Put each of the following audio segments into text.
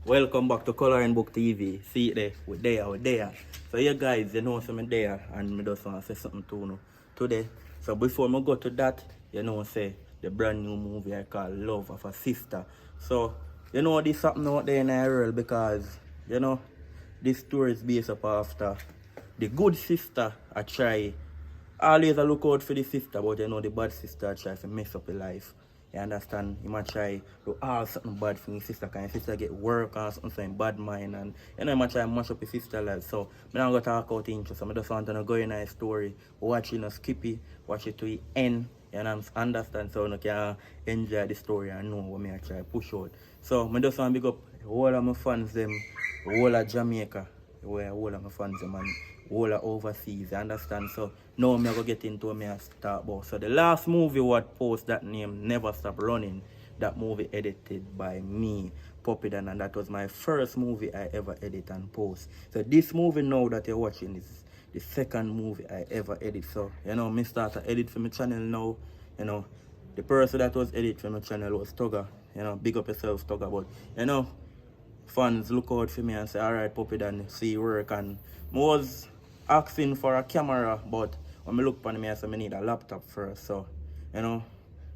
Welcome back to Coloring Book TV. See it there, we're there. So yeah guys, you know so I'm there and I just want to say something to you today. So before I go to that, you know say the brand new movie I call Love of a Sister. So you know this something out there in the world because you know this story is based up after the good sister I try always I look out for the sister, but you know the bad sister try to mess up your life. You understand? You might try to all something bad for your sister, because your sister get work or something bad mind, and you know you might try to mash up your sister life. So I'm not gonna talk about interest. I just want to go in a story, watch it, skippy, watch it to the end. And I understand so you can enjoy the story and know what I try to push out. So I just want to big up all of my fans them, all of Jamaica, where all of my fans them and all of overseas, you understand? So now I'm gonna get into what I start about. So the last movie what post that name Never Stop Running, that movie edited by me, Puppy Dan, and that was my first movie I ever edit and post. So this movie now that you're watching is the second movie I ever edit. So you know me start to edit for my channel now. You know the person that was edit for my channel was Tugger. You know, big up yourself Tugger, but you know fans look out for me and say, alright Puppy Dan, see work, and I was asking for a camera, but when I look upon me I said I need a laptop first. So you know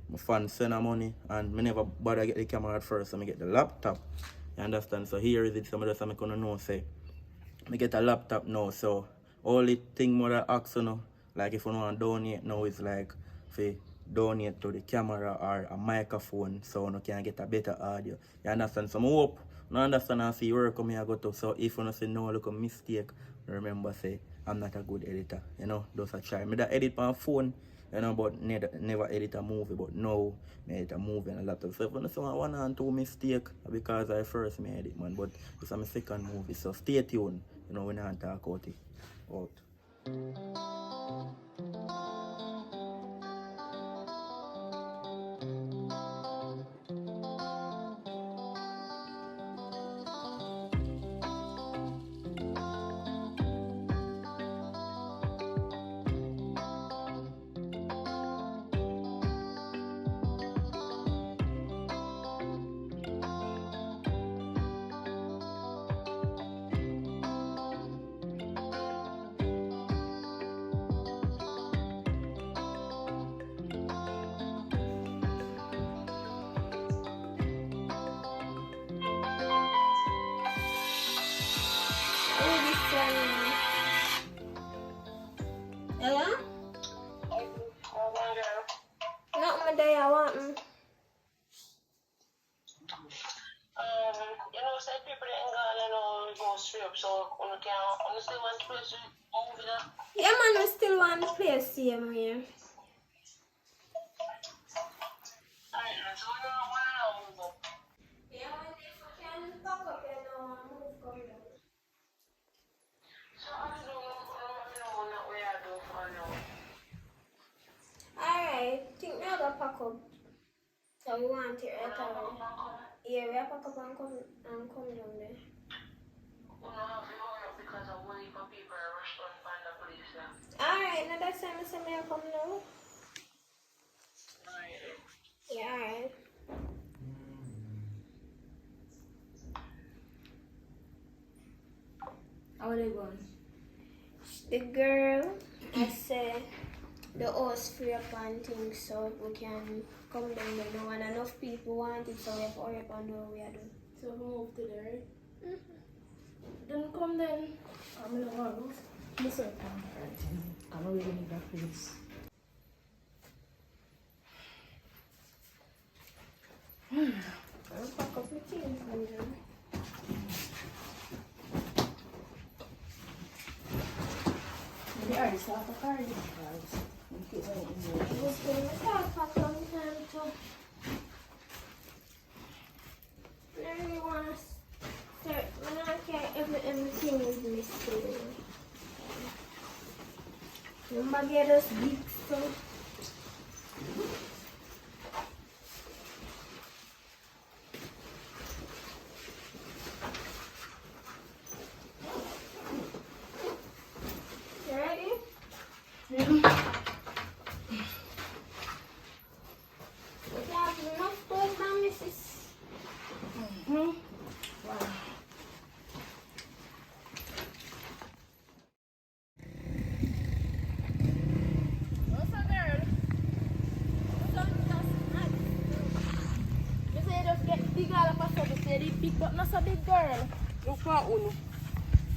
my fans send her money and I never bother get the camera at first, so I get the laptop. You understand? So here is it. Some of the time I gonna know say I get a laptop now. So only thing more ask you know, like if you want to donate now is like if donate to the camera or a microphone so you can get a better audio. You understand? So I hope you understand and see where come here go to. So if you say no look a mistake, remember say I'm not a good editor. You know, just a try. I that edit on phone, you know, but never edit a movie. But now I edit a movie and a laptop. So if you say one and two mistake because I first made edit man, but it's my second movie. So stay tuned. You know, we not talk about it. Out. Hello? Not my day, I want you know, say people ain't gonna go straight, so you can honestly want to place movie that. Yeah man, we still want to play same here. Alright, so we don't want to move up. Yeah, when if I can pack up, you know, move come down. So I don't know what we are doing for now. Alright, think now go pack up. So we want it right away. Yeah, we are pack up and come down there. We don't have to hurry up because of waiting for people to rush down find the police there. Alright, now that's time I say me I come now. Alright. Yeah, alright. How are they going? The girl, I say the house free up and things so we can come down there now and enough people want it so we have to hurry up and do what we are doing. So we move to there, right? Then come then. I'm in the house. Listen, I don't really need that place. I'll pack up my things and then. Maybe I already saw the car. In case I didn't know. I was going to start pack long time too. I really want to start, when I care everything is missing. Remember get us big stuff. You ready? Yeah. We have enough gold now, Mrs. Wow. Not so big girl. Look for Uno.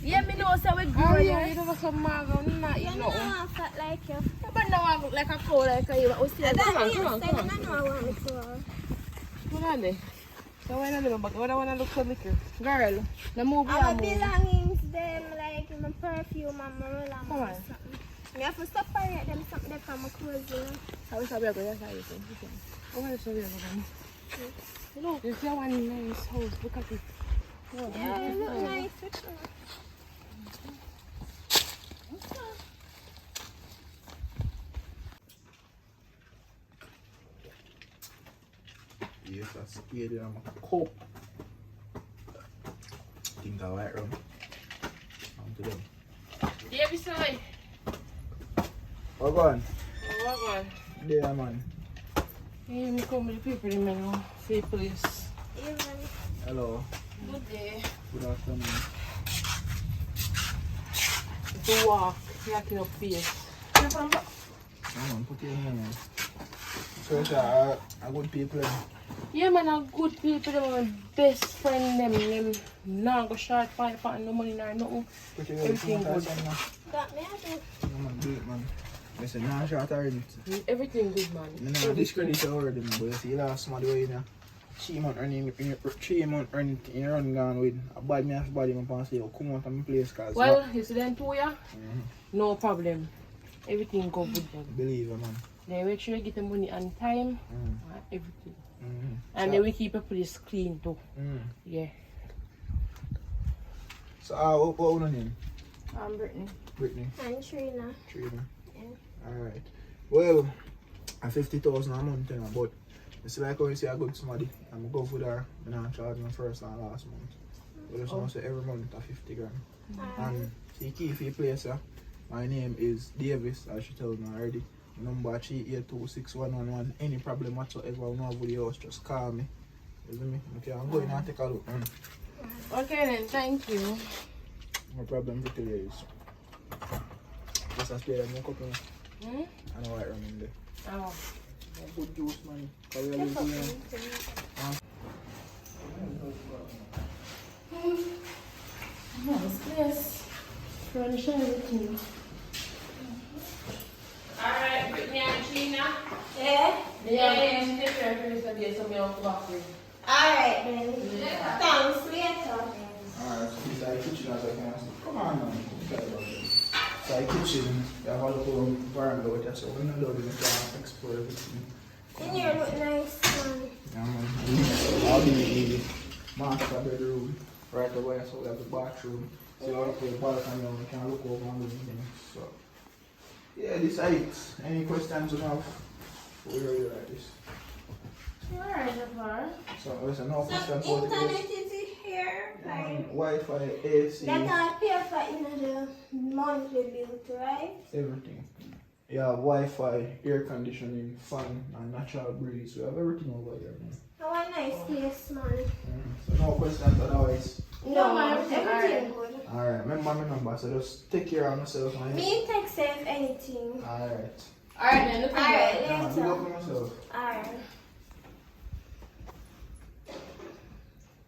Yeah, me know say we grow. Oh, yeah, you know some mago. Not eat You nothing. know, fat like you. But now I look like a cow like you. Come on. Come on there. So when I live back, when I want to look for liquor. Girl, now move your My move. belongings, them like my perfume and my roller. Come on. You have to separate them something from my clothes, you know. How is that? That's how you say. Oh, that's so weird. Look, there's that one nice house. Look at it. Oh, Yeah, it look nice. Yes, that's spade in my cup. Think I white rum. On to them. Yeah, beside. What going? Oh, what one? There, man. Yeah, me come with the people in my free place. Even Hello. Good day. Good afternoon. To walk, locking up face. Come on, put it in here, man. So, sir, are good people. Yeah, man, are good people. Them are my best friend. Them now go short fight for no money nor nothing. Put it in Everything good. that me I do. No, man, do it, man. Listen, now short already. Everything good, man. I don't discredit your word, man, but you see, last month, way, you know, 3 months earning, 3 months earning in run gone with a bad me half body, man, pass you, come out of my place, cause Well, you see them two, yeah? No problem. Everything go good then. believe it, man. They make sure you get the money on time. Everything. And So- then we keep the place clean too. Yeah. So, what your name? I'm Brittany. Brittany. And Trina. Trina. Yeah. Alright. Well, I'm 50,000 a month, you know, but it's like when you see a good somebody, I'm go for there, and I'm charging my first and last month. But just now say every month a 50 grand. And see key for your place, yeah? My name is Davis, as she told me already. Number 3826111. Any problem whatsoever, no over the house, just call me. You see me? Okay, I'm going and take a look. Okay then, thank you. No problem with the ladies. Just a spare them, no couple. I know what I'm in there. Oh. Good juice, man. Cause we are living here. Nice place. Furnish everything. Alright, Brittany and Trina. Yeah? Yeah, stay there for this day, so we don't go back here. Alright then. Thanks, later. Alright, so this is the kitchen as I can see. Come on, man. Tell about it. So the kitchen, you have a little veranda with that, so when you load it, you can explore everything. And you look nice, man. Yeah, man. I'll be the master bedroom right away, so we have the bathroom. So you want to put the balcony on, you can look over and everything. So, yeah, this height. Any questions you have? We really like this. Alright, Jafar. So, listen, no So questions for the internet place. is here, like Wi-Fi, AC, that I pay for the monthly bill, right? everything. You have Wi-Fi, air conditioning, fan, and natural breeze. We have everything over here, man. How a nice place, man. So no questions otherwise. No, everything good. Alright, remember my number, so just take care of myself, man. Me text if anything. Alright. Alright then, look at Alright, Yeah, man, later. look up for myself. Alright.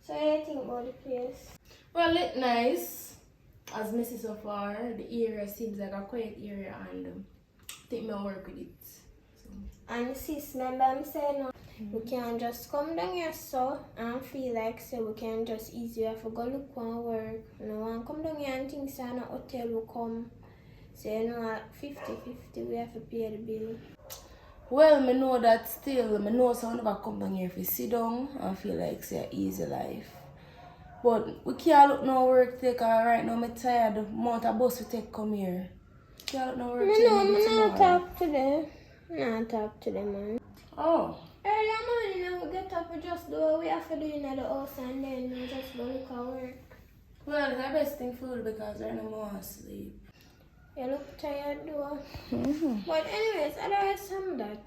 So what do you think about the place? Well, it's nice. As Mrs. so far, the area seems like a quiet area and I think I'll work with it. So. And sis, remember I'm saying no, we can just come down here so and feel like so we can just easy have to go look and work. You know, and come down here and think so an hotel will come. So you know at 50-50 we have to pay the bill. Well, I know that still, I know so I never come down here if you sit down and feel like it's an easy life. But we can't look no work take right now. I'm tired of the amount of bus we take come here. Can't look no work take No, maybe I'm not tomorrow. talk to them. Not talk to them, man. Oh. Early morning we get up, we just do what we have to do in the house and then we just go look at work. Well, it's the best thing food because I don't want to sleep. You look tired though. But anyways, otherwise from that,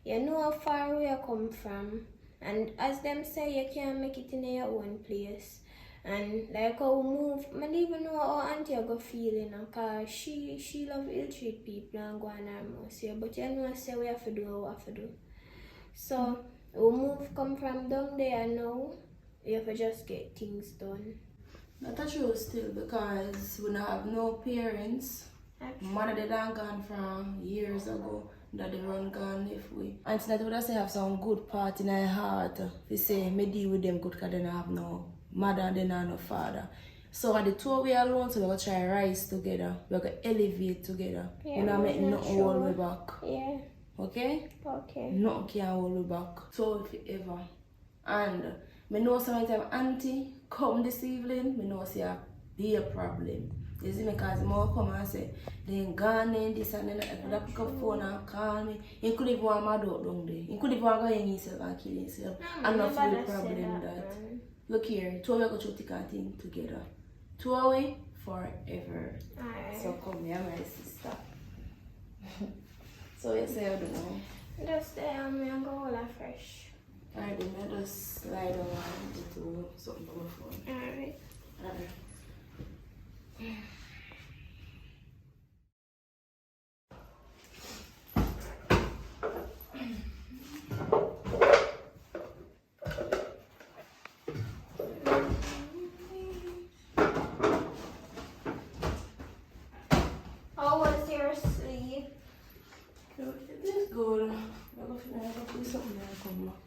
you know how far we come from. And as them say, you can't make it in your own place. And like how we move, I don't even know how auntie go feel, you know, cause she love ill treat people and go on her mouth here. But you know, say we have to do what we have to do. So we move come from down there now. you have to just get things done. That's true still because we don't have no parents. Mother they done gone from years ago. That they run gone if we. And tonight would say have some good part in her heart. We say me deal with them good because they don't have no mother and they don't have no father. So at the two we alone, so we're gonna try rise together. We're gonna elevate together. Yeah, We're not making not nothing hold me back. Yeah. Okay? Okay. Nothing can hold me back. So if ever. And me know sometimes auntie come this evening, me know say be a problem. You see me cause more come and say they gone in this and then I could pick up phone and call me. You could even want my dog down there. You could even go in yourself and kill yourself. And not feel the problem that. Look here, two of us go through thick and thin together. Two away forever. Alright. So come here, my sister. So you say I don't know. Just stay on me and go all fresh. Alright, then I just slide around to something on my phone. Alright. Alright. How was your sleep? It is good. I'm going to do something that I come up.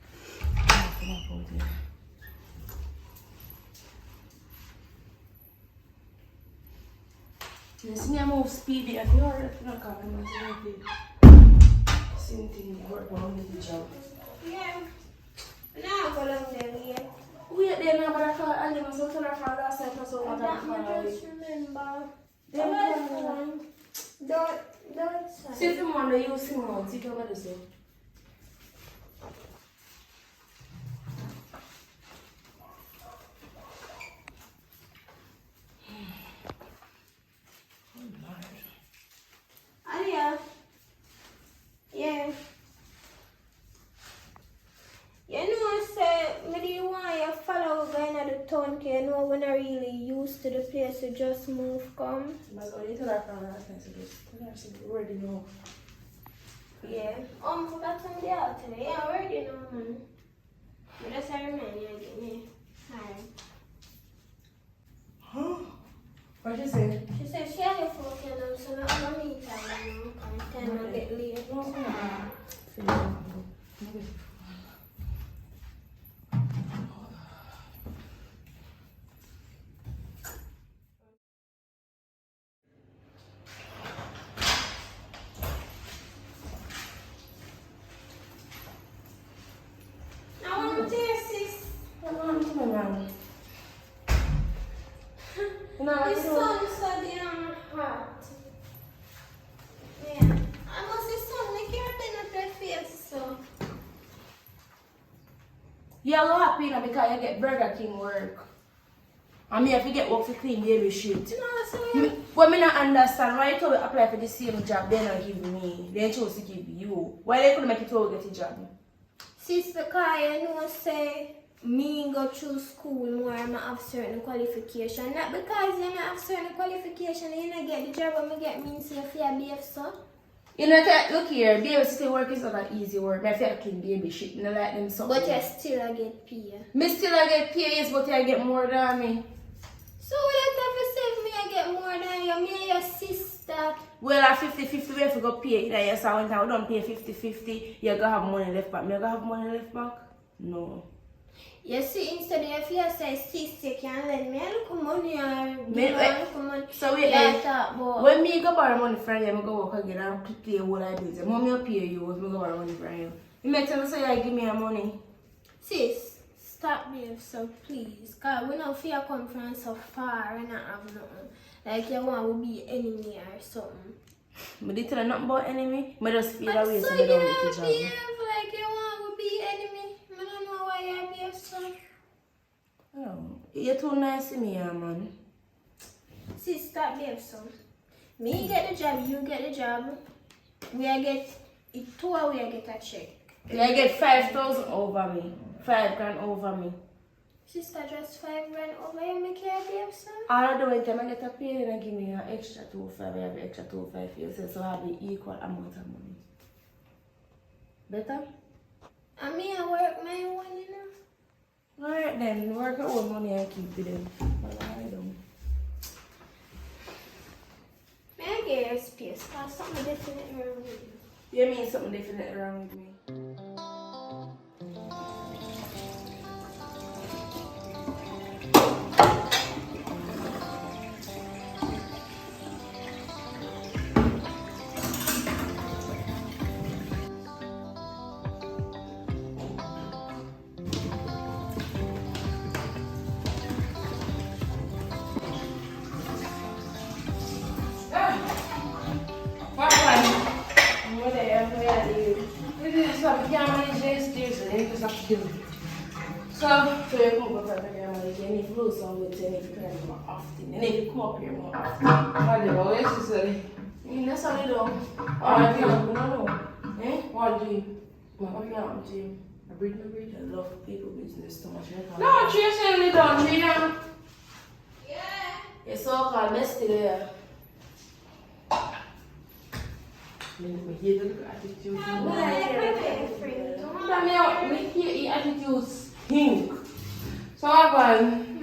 Yes, me move speedy. I feel like I'm not coming. Same thing. I work on the job. Yeah. Now go down there, yeah. Wait there now, but I thought I didn't so tell her for last time for so much. That me just remember. Don't Don't see if you want to use him on. See if you want to say. Alia. Yeah. You know, say, maybe you want you follow going at the town, because you know, when I really used to the place, you just move, come. But you tell her for last time, so just tell her so you already know. Yeah. Forgot some day out today. Yeah, I already know, man. But that's how I remind you again, yeah. Alright. Huh? What she say? She said she had your phone, you know, so now I'm going to meet her, you know, and time I get late. I want to taste this. Come on, come on, man. The sun's so damn hot. Yeah. I must say sun make everything up your face, so. You're happy now because you get Burger King work. And me have to get work to clean baby shit. No, so But me not understand why you told me apply for the same job they not give me. They chose to give you. Why they couldn't make it all get a job? sis, because you know, say, me go through school more, I have certain qualification. Not because you don't have certain qualification, you don't get the job when me get means you feel behave so. You know, look here, baby city work is not an easy work. I feel clean baby shit, you know, like them something. But you still get paid. Me still I get paid, yes, but I get more than me. So what you have to say me I get more than you, me and your sister. Well, at 50-50, we have to go pay. Like, yes, I went out, we don't pay 50-50. You're going to have money left back. Me, you going to have money left back? No. You see, instead of you say, sis, you can lend me a little money or Me- give me a little money. So wait, yeah, like, talk about. when me go borrow money from you, I go work again and pay what I do. Mommy will pay you if me go borrow money from you. You make sense say you give me your money. Sis, stop me so please. Because we don't feel come from so far and not have nothing. Like you want to be enemy or something. But they tell you nothing about enemy. I just feel But that way so so you they don't get the job. behave like you want to be enemy. I don't know why you behave so. Oh, you're too nice to me, yeah, man. Sis, stop behave so. Me get the job, you get the job. We are get it 2 hours, we are get a check. You get 5,000 over me. 5 grand over me. Sister, just 5 grand over you make your behave so. All I do is time I get a pay and I give me an extra 2,500. I have an extra 2,500 for you, so I have the equal amount of money. Better? I mean, I work my own, you know. Alright then, work out all money and keep it in. Alright then. May I get your space? Cause something definitely wrong with you. You mean something definitely wrong with me? So you come up and you need to lose some weight, you need to climb more often. You need to come up here more often. What do you necessary? That's how they do. What do you? No. Eh? What do you? What do you Jim? I breathe. I love people business too much. No, Tracy only done, Gina. Yeah. You're so-called bestie there. Me hear the attitude. Me hear attitudes pink. So what going?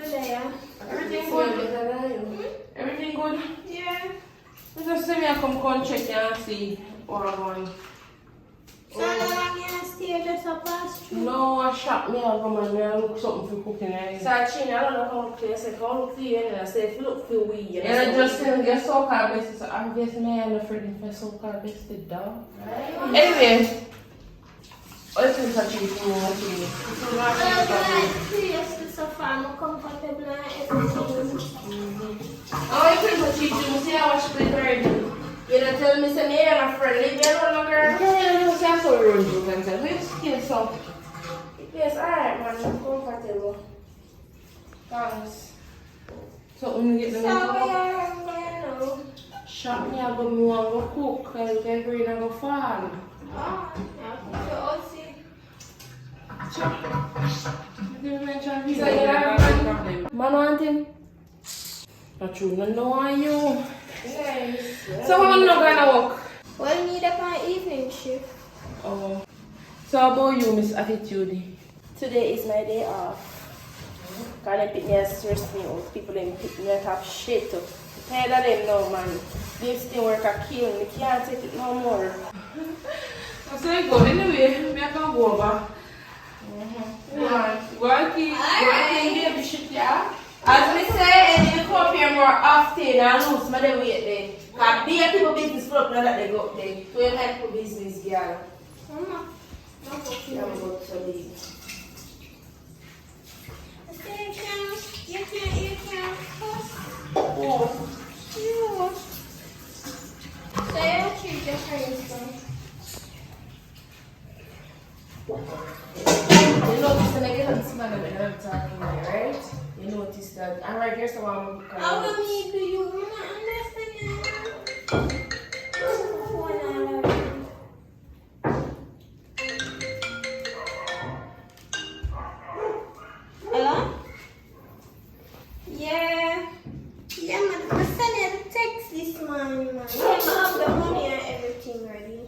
Everything good? Everything good? Yeah. Just see me come check and see what I'm going. So how long you stay just up past through? No, I shop me and come and I look something for cooking. So I don't know how to play. I said, come look for you. And I said, if you look for we. And I just didn't get so called bestie, so I guess me and the friend for so called bestie dog. Anyway, what's in touch with you? Seriously, so far, I'm comfortable and everything. Oh, you can touch you. See how much play already. You don't tell me, say, me and a friend. Leave me alone, girl. No, I saw you run through and said, where's skin so? Yes, alright, man. I'm comfortable. Thanks. So when you get the So milk, we are now. shop me, I go me and go cook, and you can bring and go farm. Oh, yeah, so all see. You didn't mention So you. Man wanting? Not true, no know are you. Nice. So I'm not gonna work. Well, need up an evening shift. Oh. So how about you, Miss Attitude? Today is my day off. Can they pick me and stress me out? People them pick me and have shit up. Tired of them now, man. This thing work a kill me. Can't take it no more. I say go anyway, me I can go over. Go and keep baby shit, yeah? As me say, and you come up here more often and lose my weight then. Because big people business full up now that they go up there. So you like for business, girl. Mama, I'm going to leave. you can fuss. Oh. You. So you treat your friends though. You notice when I get on this man and I'm talking here, right? You notice that I'm right here, so I'm How will me do you not understand? Hello? Yeah. Yeah, man. I sent you the text this morning, man. Yeah, I have the money and everything ready.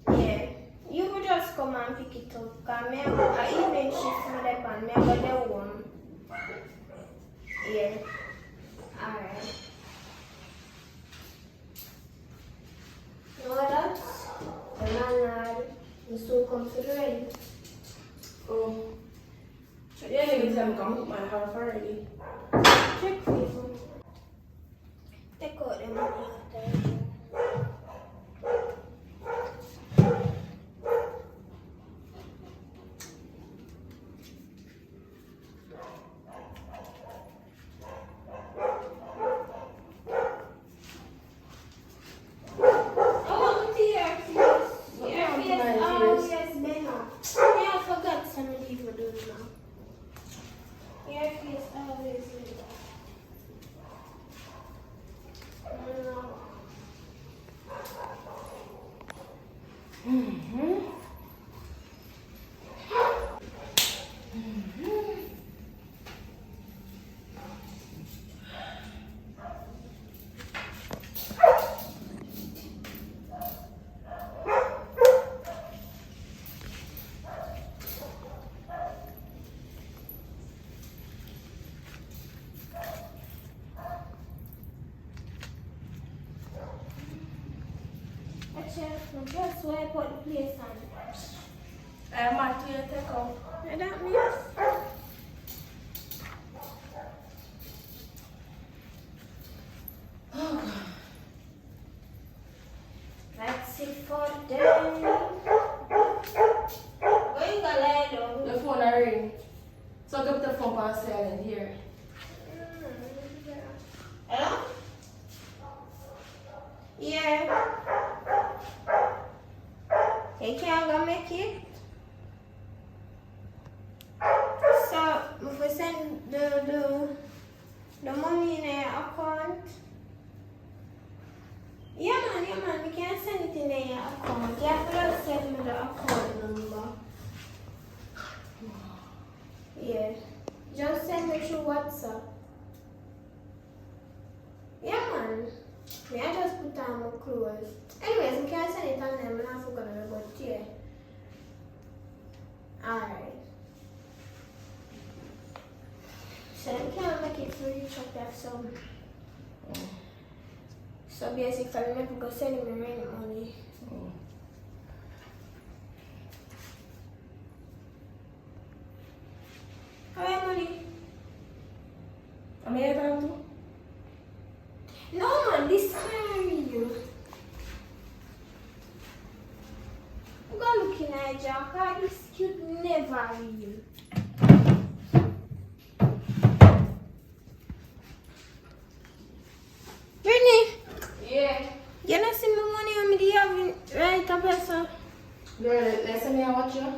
Yeah. You could just come and pick it up. Because I even shift my lap and I got the one. Yeah. Alright. No, that's the landlord. You still come to the ready. Oh. Yeah, next time come cook my half already. Check for you. Take out the money out there. just wipe out the place and I'm at you take out. I don't miss. Oh God. That's it for them. Where you gonna lie down? The phone are ring. So get the phone on silent here. Hello? Yeah. You can't go make it? So, if we send the money in your account, yeah man, we can't send it in your account. You have to just send me the account number. Yeah. Just send me through WhatsApp. Yeah man. Me I just put on my clothes. Anyways, we can send it on them and I forgot about yeah. Alright. So we can't make it for you check that so. So basically I remember go send me rent money. Alright money. I'm here time too. No man, this time you. I'm gonna look in at Jack. This cute never real. Brittany, Yeah. you not see my money on me the having right up here, sir? Girl, let's me watch you.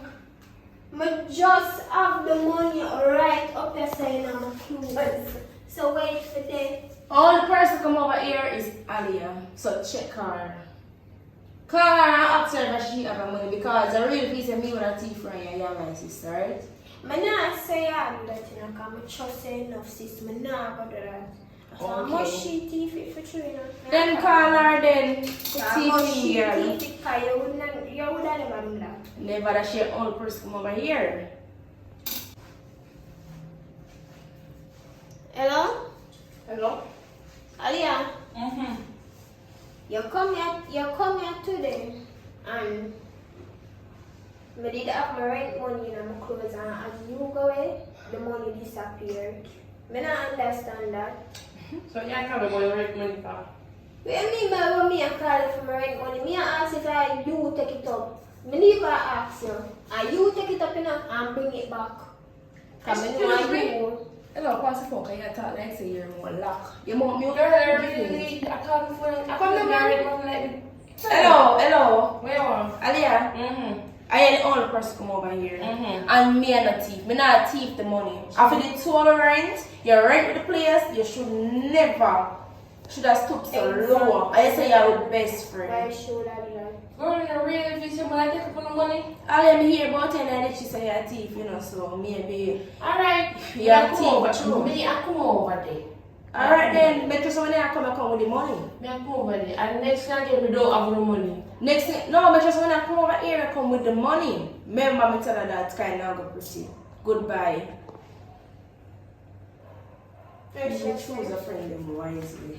I just have the money right up here saying I'm a clothes. So wait for that. Only person come over here is Alia. So check her. Call her and observe if she have money because the real piece of me with a thief from you, you're my sister, right? I not say I do that, you know, because I trust her enough, sis. I not do that. So how much she thief it for you, you know? Then call her then. How much Thief she me, girl. thief it, because you would have never do that. Never that she only person come over here. Hello? Hello? Alia, Mm-hmm. you come here today and I did have my rent money in my clothes and as you go away, the money disappeared. I don't understand that. So you know about your rent money for? What do you mean by when me call for my rent money? Me ask if you take it up. I never ask you. And you take it up and bring it back. Because I know you. Hello, pass the phone because you talk like say you're more lock. You want me Girl, really? I can't find. I can't remember. Hello. Where you are? Alia. Mm-hmm. I am the only person come over here. Mm-hmm. And me and the thief. Me not thief the money. After the total rent, you rent with the place, you should never should have stooped so low. I say you're with best Why friend. should I do that? Girl, you really if you say I take up on the money? Alia, me hear about 10 and she say you're a thief, you know, so maybe Alright. you're a come over. thief. Me, I come over there. Alright then, make sure when I come with the money. Me, I come over there. And next time me don't have no money. Next thing, no, make sure when I come over here, I come with the money. Remember me tell her that kind of go proceed. Goodbye. You choose a friend them wisely.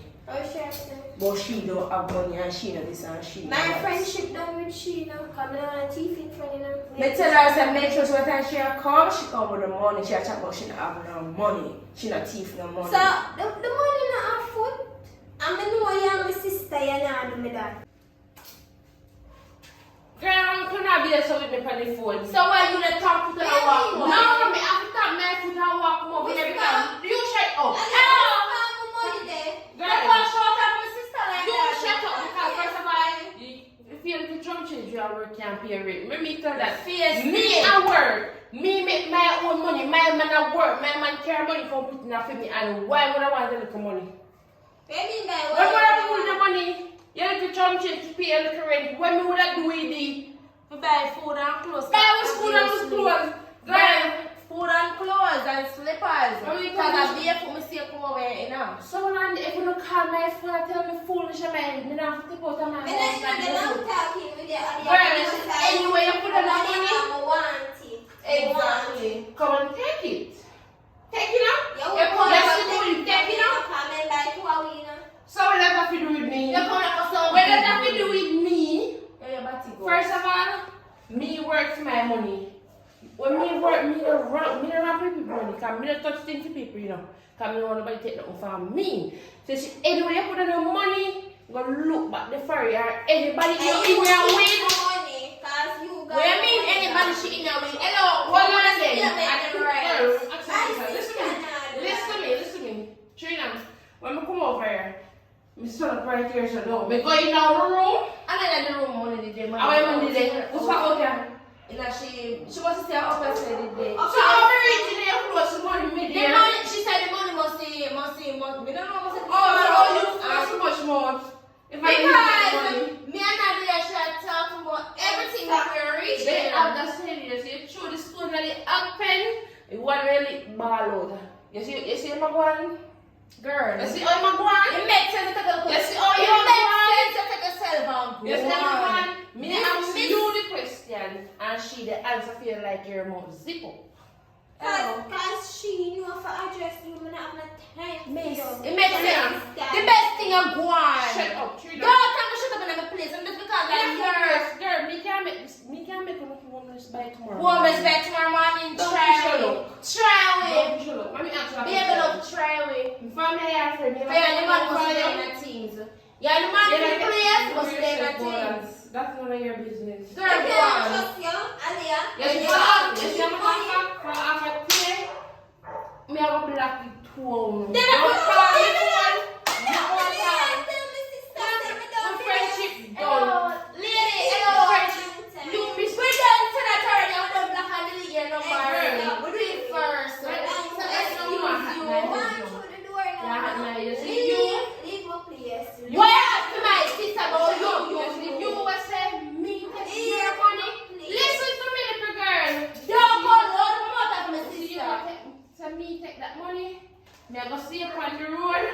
But she don't have money and she know this and she know My that. friendship done with she now. Coming on a thief in front of them. Me tell her, say, make sure when time she come with the money. She a chat about she don't have no money. She not thief no money. So, the money not have food. I know you're my sister, you not do me that. Girl, I'm gonna be there so with me on the phone. So why you not talk to her Where walk? you No, going? me have to tap my foot and walk over Which every one? time. You shut up. I Hello. found the money there. Girl, You can't show up my sister like you that. shut up because first of all, if you have to jump change your work can't pay rent. Let me tell that. Face Me at work. Me make my own money. My man at work. My man carry money from putting up for me. And why would I want a little money? Baby, by What would I do with the money? You have to jump change to pay a little rent. What me would I do with the We buy food and clothes. buy was food and was clothes? Girl. Food and clothes and slippers. Oh, you Because can I be for me see come over here, you know. So if you don't call my phone and tell me foolish man, me not have to go to my I'm not talking with you. Anyway, you put on the money. I want it. Exactly. Come and take it. Take it out. You You come will to do it. Take it out. come and buy two a week. So what does that have to do with me? You come to What does that have to do with me? Yeah, your body go. First don't touch things to people, you know. Because I don't want nobody take nothing from me. So she, anyway, you put on the money, go look back the furry or anybody in your way. Money, cause you got. What do you mean anybody she in your way? Hello, what you saying? Listen to me. Trina, when I come over here, I stand up right here, so no. I go in the room. I'm in the room Monday today. I went Monday today. What's up, okay? She wants to stay up and say the day. So I'm reaching there close to money me there. She said the money must be. We don't know what's it. Oh, you spend so much more. If I Because me and Nadia should talk about everything that we're reaching. I'm just telling you, see, through the school that it happened, it was really ball out. You see my one? Girl. You see how my one? It makes sense to take a look. You see how It you makes sense to take a cell phone. You see my one? Me ask you the question, and she the answer feel like your mouth zip up. Cause she knew for address you when I have no time. Miss, for it you. makes sense. The best thing I go on. Shut up, Trina. Don't tell me shut up in my place. And just because I'm yours. Girl, me can't make a homeless by tomorrow. Woman's back tomorrow morning. Don't Try shut it. up. Try it. Don't shut up. Let me answer that. Baby, love, try it. Family after me. Yeah, the man must stay in the teams. Yeah, the man in the place must stay in the teams. That's none of your business. Girl, I go can't on. trust you, Aliyah. Yes, I'm a play. Me have a black tone. Then I put My friendship done. hello, lady, hello. You miss we done to that already. I'm done black and delete your number. We do it first. So let's You are hot, man. Leave my place. why ask my sister about you was saying me taking your money. Listen to me, little girl. don't go load of mouth of my See you sister. so me take that money. Me I go see you on the road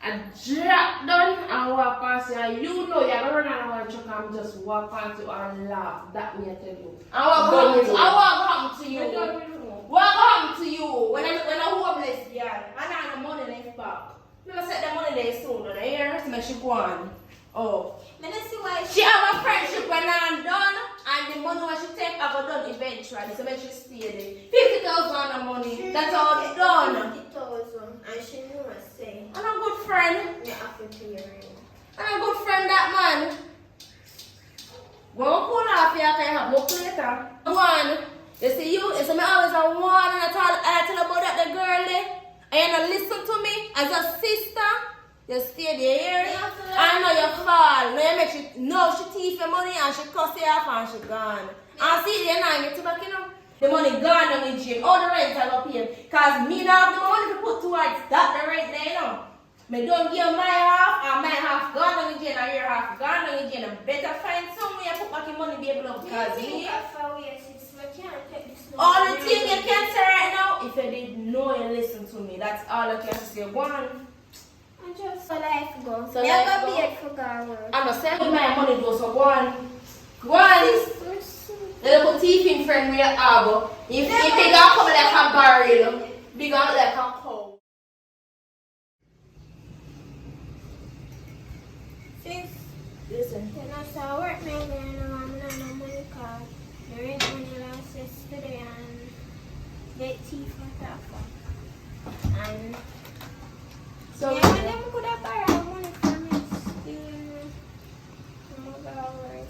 and drop down and walk past you. And you know you're gonna run around and truck and just walk past you and laugh. That me I tell you. I want to happen to you. You don't really know. What happen to you when I homeless girl? I don't have no money left back. You must set the money there soon. And I hear her she go on. Oh. I don't see why She have a friendship when I'm done, and the money when she take I go done eventually. So when she stay there, 50,000 of money. That's all it done. 50,000 and she knew I say. And a good friend. Me have to pay her in. And a good friend that man. Go on cool off here, can have more later. One. You see you me always a one and I tell about that the girl there. And you not listen to me as a sister. You stay there. I know you fall. No, you make she no, she thief your money and she cuss you off and she gone. And see the now you back, you know. The money gone on the gym. All the rent I go pay. Cause me now have the money to put towards that the rent there, you know. Me don't give my half and my half gone on the gym and your half gone on the gym. I better find somewhere put back your money, baby love. Cause me. All the thing you can say right now, if you didn't know you listen to me, that's all I can say. One. I just for life go. So Me life I go go. bed for God work. I'm not saying my money goes so one. The little thieving friend we have. If they got come like a barrel, they got like a cow. Sis, Listen. when I start work now, I know I'm not no money card. The rent money last yesterday and get teeth for that. And So yeah, when them could have borrowed money from me, still I'm gonna work.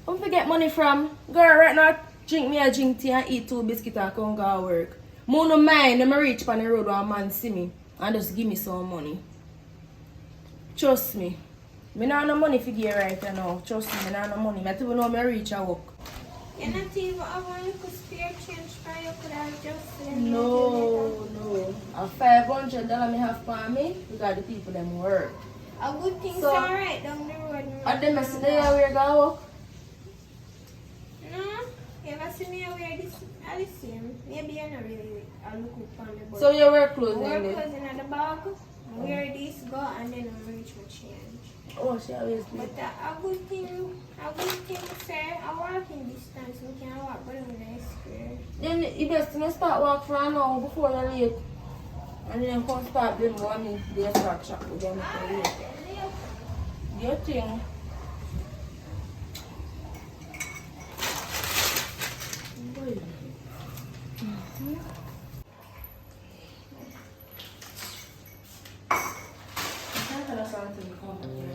don't forget money from girl right now. Drink me a drink tea and eat 2 biscuits and come go work. More no mind, let me reach on the road when a man see me and just give me some money. Trust me. Me not no money for get right now. Trust me, me not no money. I don't even know me reach a work. You're not even have one little spare change for you could have just left No. A $500 me have for me because the people them work. A good thing's So- alright down the road. And them see the where go work. No, you ever see me wear this? I the same. Maybe you're not really a look up on the body. So you wear clothes I wear then? clothes in the bag, I wear this, go, and then I reach my change. Oh, she always do. But a good thing, sir, I walk in distance, we can walk, but I'm nice square. Then the best thing is start work for an hour before you're late. And then come start doing what I mean, they start shop with them if you're late. Your thing. to the company.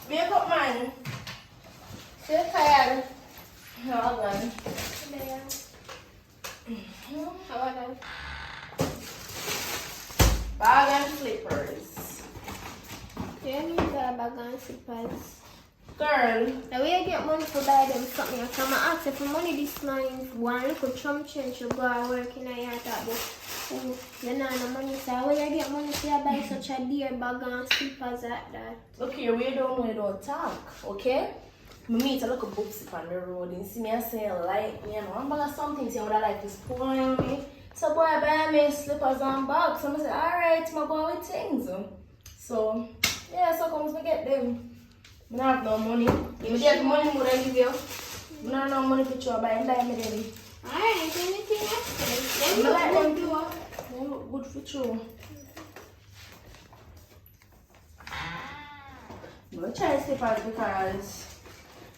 Wake up, man. Still tired. Hold on. There. How are them? Bag and slippers. Do you need a bag and slippers? Girl. Now where you get money for buy them something? I come and ask you for money this morning. One little chum change you go and work in a yard that book. Oh, you know no money. So where you get money to buy such a dear bag and slippers like that? Look here, we don't know, you don't talk, okay? Me meet a little boopsie on the road and see me and say, like me, you know, I'm gonna something say, would I like to spoil me? So boy, buy me slippers and bags. So I say, alright, I'm going with things. So, yeah, so comes me get them. I don't have no money. If I get money, would I give you? I don't have no money for you, buy and buy me them. Alright, anything else? I Then like them you too. They look good for you. I'm going to try slippers because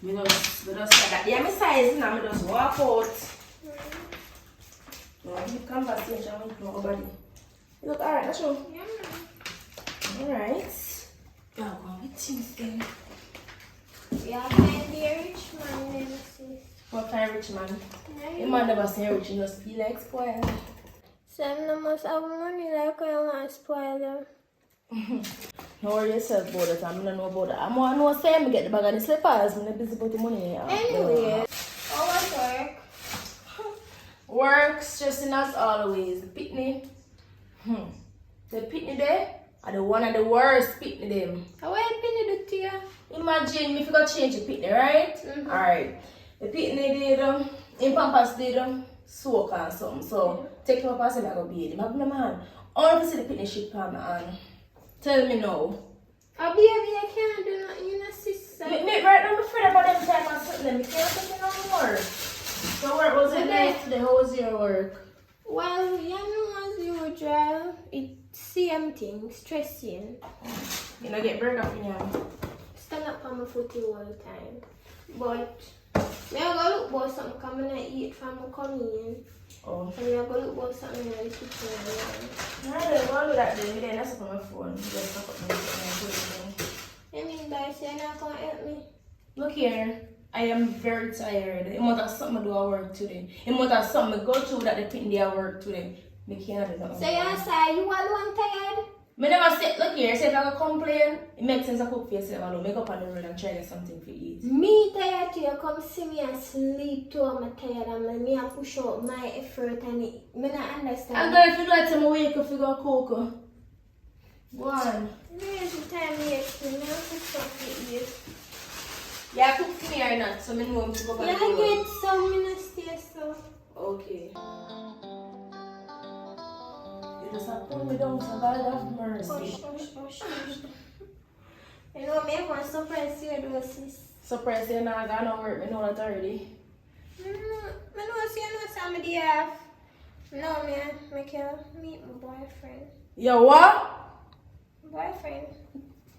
we just say that they are my size and I just walk out. No, deep conversation with nobody. You look alright, that's true. Yeah. Alright. Yeah, go on with things then. Yeah, find the rich man never says. What kind of rich man? Yeah, The man never say rich, he just feel like spoiled. Some must have money like I want to spoil them. No worry yourself about that, I don't know about that. I'm going to say I get the bag and the slippers, I'm not busy about the money. Anyway, how was work? Work stressing as always. The pitney. The pitney there are the one of the worst pitney them. How are you pinning to you? Imagine if you got change the pitney, right? Alright. The pitney did in Pampas did soak and something. So take him up and say I go bathe him. I go man. All of a sudden the pitney ship on and tell me now. A baby, I can't do nothing, you know, sister. Me right now I'm afraid about them time and something. Them. You can't take it no more. So work was it like today? How was your work? Well, you know, as usual, it's same thing, stressing. You know get break up in your Stand up on my foot all the time. But, me I go look for something coming and eat from coming in. oh. And I go look for something in the kitchen. I don't want to do that then. Then that's on my phone. Just stop up my phone. I mean, guys, you're not going to help me. Look here. I am very tired. It must have something to do at work today. It must have something to go through that the thing they at work today. Me can't do nothing. So you say you alone tired? Me never say, look here, say if I go complain, it makes sense to cook for yourself alone. Make up on the road and try to get something to eat. Me tired too. You come see me and sleep too. I'm tired and me I push out my effort and me not understand. I'm going to let them wake up if you go cook. Go on. Every time me explain, me have to stop to eat. Yeah, cook for me or not, so me know to go back Yeah, to I work. get some minister so. Okay. You just have to pull me down, so God have mercy. Hush. You know, me want to surprise you, do sis. Surprise you not gonna work, me know that already. Me know, see, you know, somebody have. No, me make you meet my boyfriend. Yo, what? Boyfriend.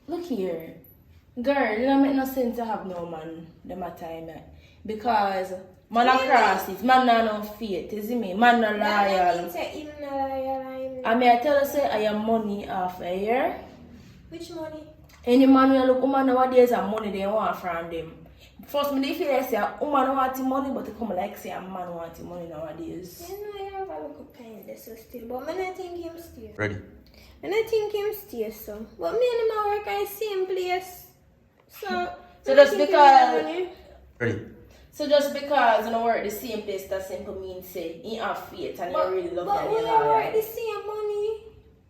Look here. Girl, it don't make no sense to have no man them a time because man a cross it, man no faith, you see me? Man no loyal. I mean I tell you say I am money off a year. Which money? Any man will look woman nowadays and money they want from them. First me they feel like say a woman want the money but they come like say a man want the money nowadays. You know you have a little pain this still, but I don't think him still. Ready? I don't think him still so. But me and him work at the same place. So just because Ready? So just because you don't work the same place, that simply means say you have faith and you really love but and we you don't loyal. work the same money.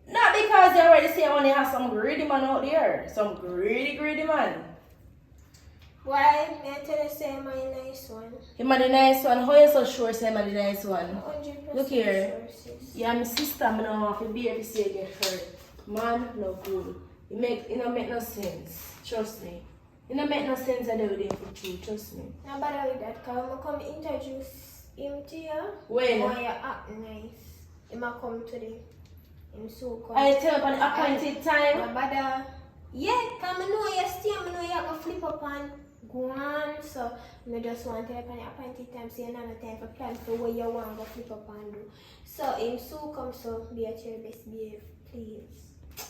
Not because you already say money has some greedy man out there. Some greedy man. Why? Me I tell you say my nice one. Him a the nice one. How you so sure say him a the nice one? 100% Look here. sure, sis. Yeah, my sister, I don't want to be able to say get hurt. Man, no good. It don't make no sense. Trust me. It don't make no sense that they would for you. Trust me. Now bother with that, cause I'm come introduce him to you. When? When you act nice. He might come today. Him so come. I tell you on the appointed time. Now bother. Yeah, cause I know you stay, I know you have to flip up and go on. So I just want to tell you on the appointed time, so you don't have time for plan for where you want to flip up and do. So him so come, so be at your best behavior, please.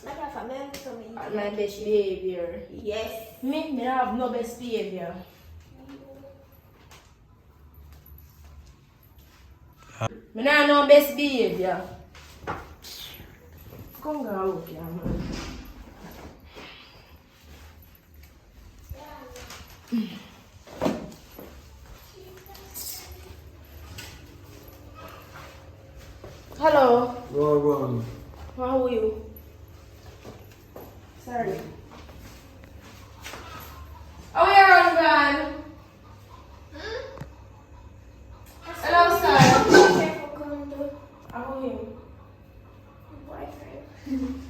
Matter of fact, I'm coming. My best behavior. Yes. Me don't have no best behavior. Me don't have no best behavior. Come go look here, man. Hello. Go. How are you? Sorry. Oh, you're on van. Hello, sir. How are you? Boyfriend.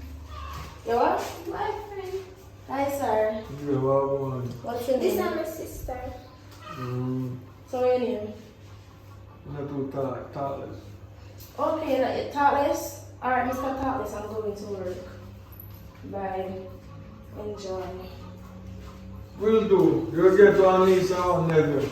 You what? Boyfriend. Hi, sir. Yeah, go. What's your This is name? my sister. So, your name? Not too thoughtless. Okay, now you're thoughtless. Alright, Mr. Thoughtless, I'm going to work. Bye. Enjoy. Will do. You'll get one niece and nephew.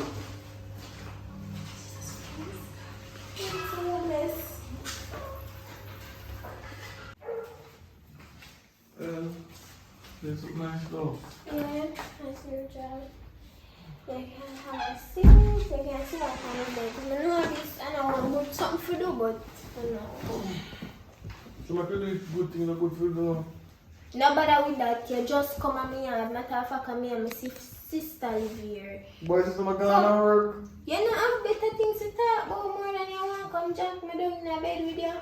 This is nice though. Yeah, that's your job. They can have a seat, they can sit up on the bed. I know this, I know I want something to do, but I know. So I do good thing, good food though. No bother with that, you just come at me and matter of fact, me and my sister live here. Boys, is my gonna work? You know, have better things to talk about more than you want to come jump me down in the bed with you.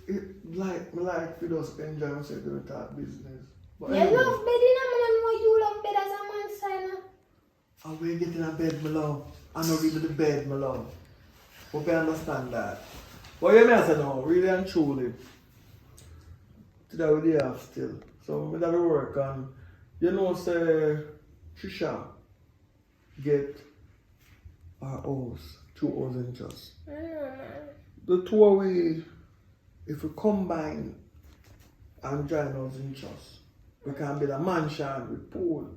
Me like we just enjoy myself to talk business. But You anyway, love bed, you know, I know you love bed as a man, son. how we get in a bed, my love? I know really the bed, my love. Hope you understand that. But you may say no, really and truly. Today we dey have still. So we have to work and you know say Trisha get our house, 2 hours in just. The two of we, if we combine and join us in trust, we can build a mansion with pool.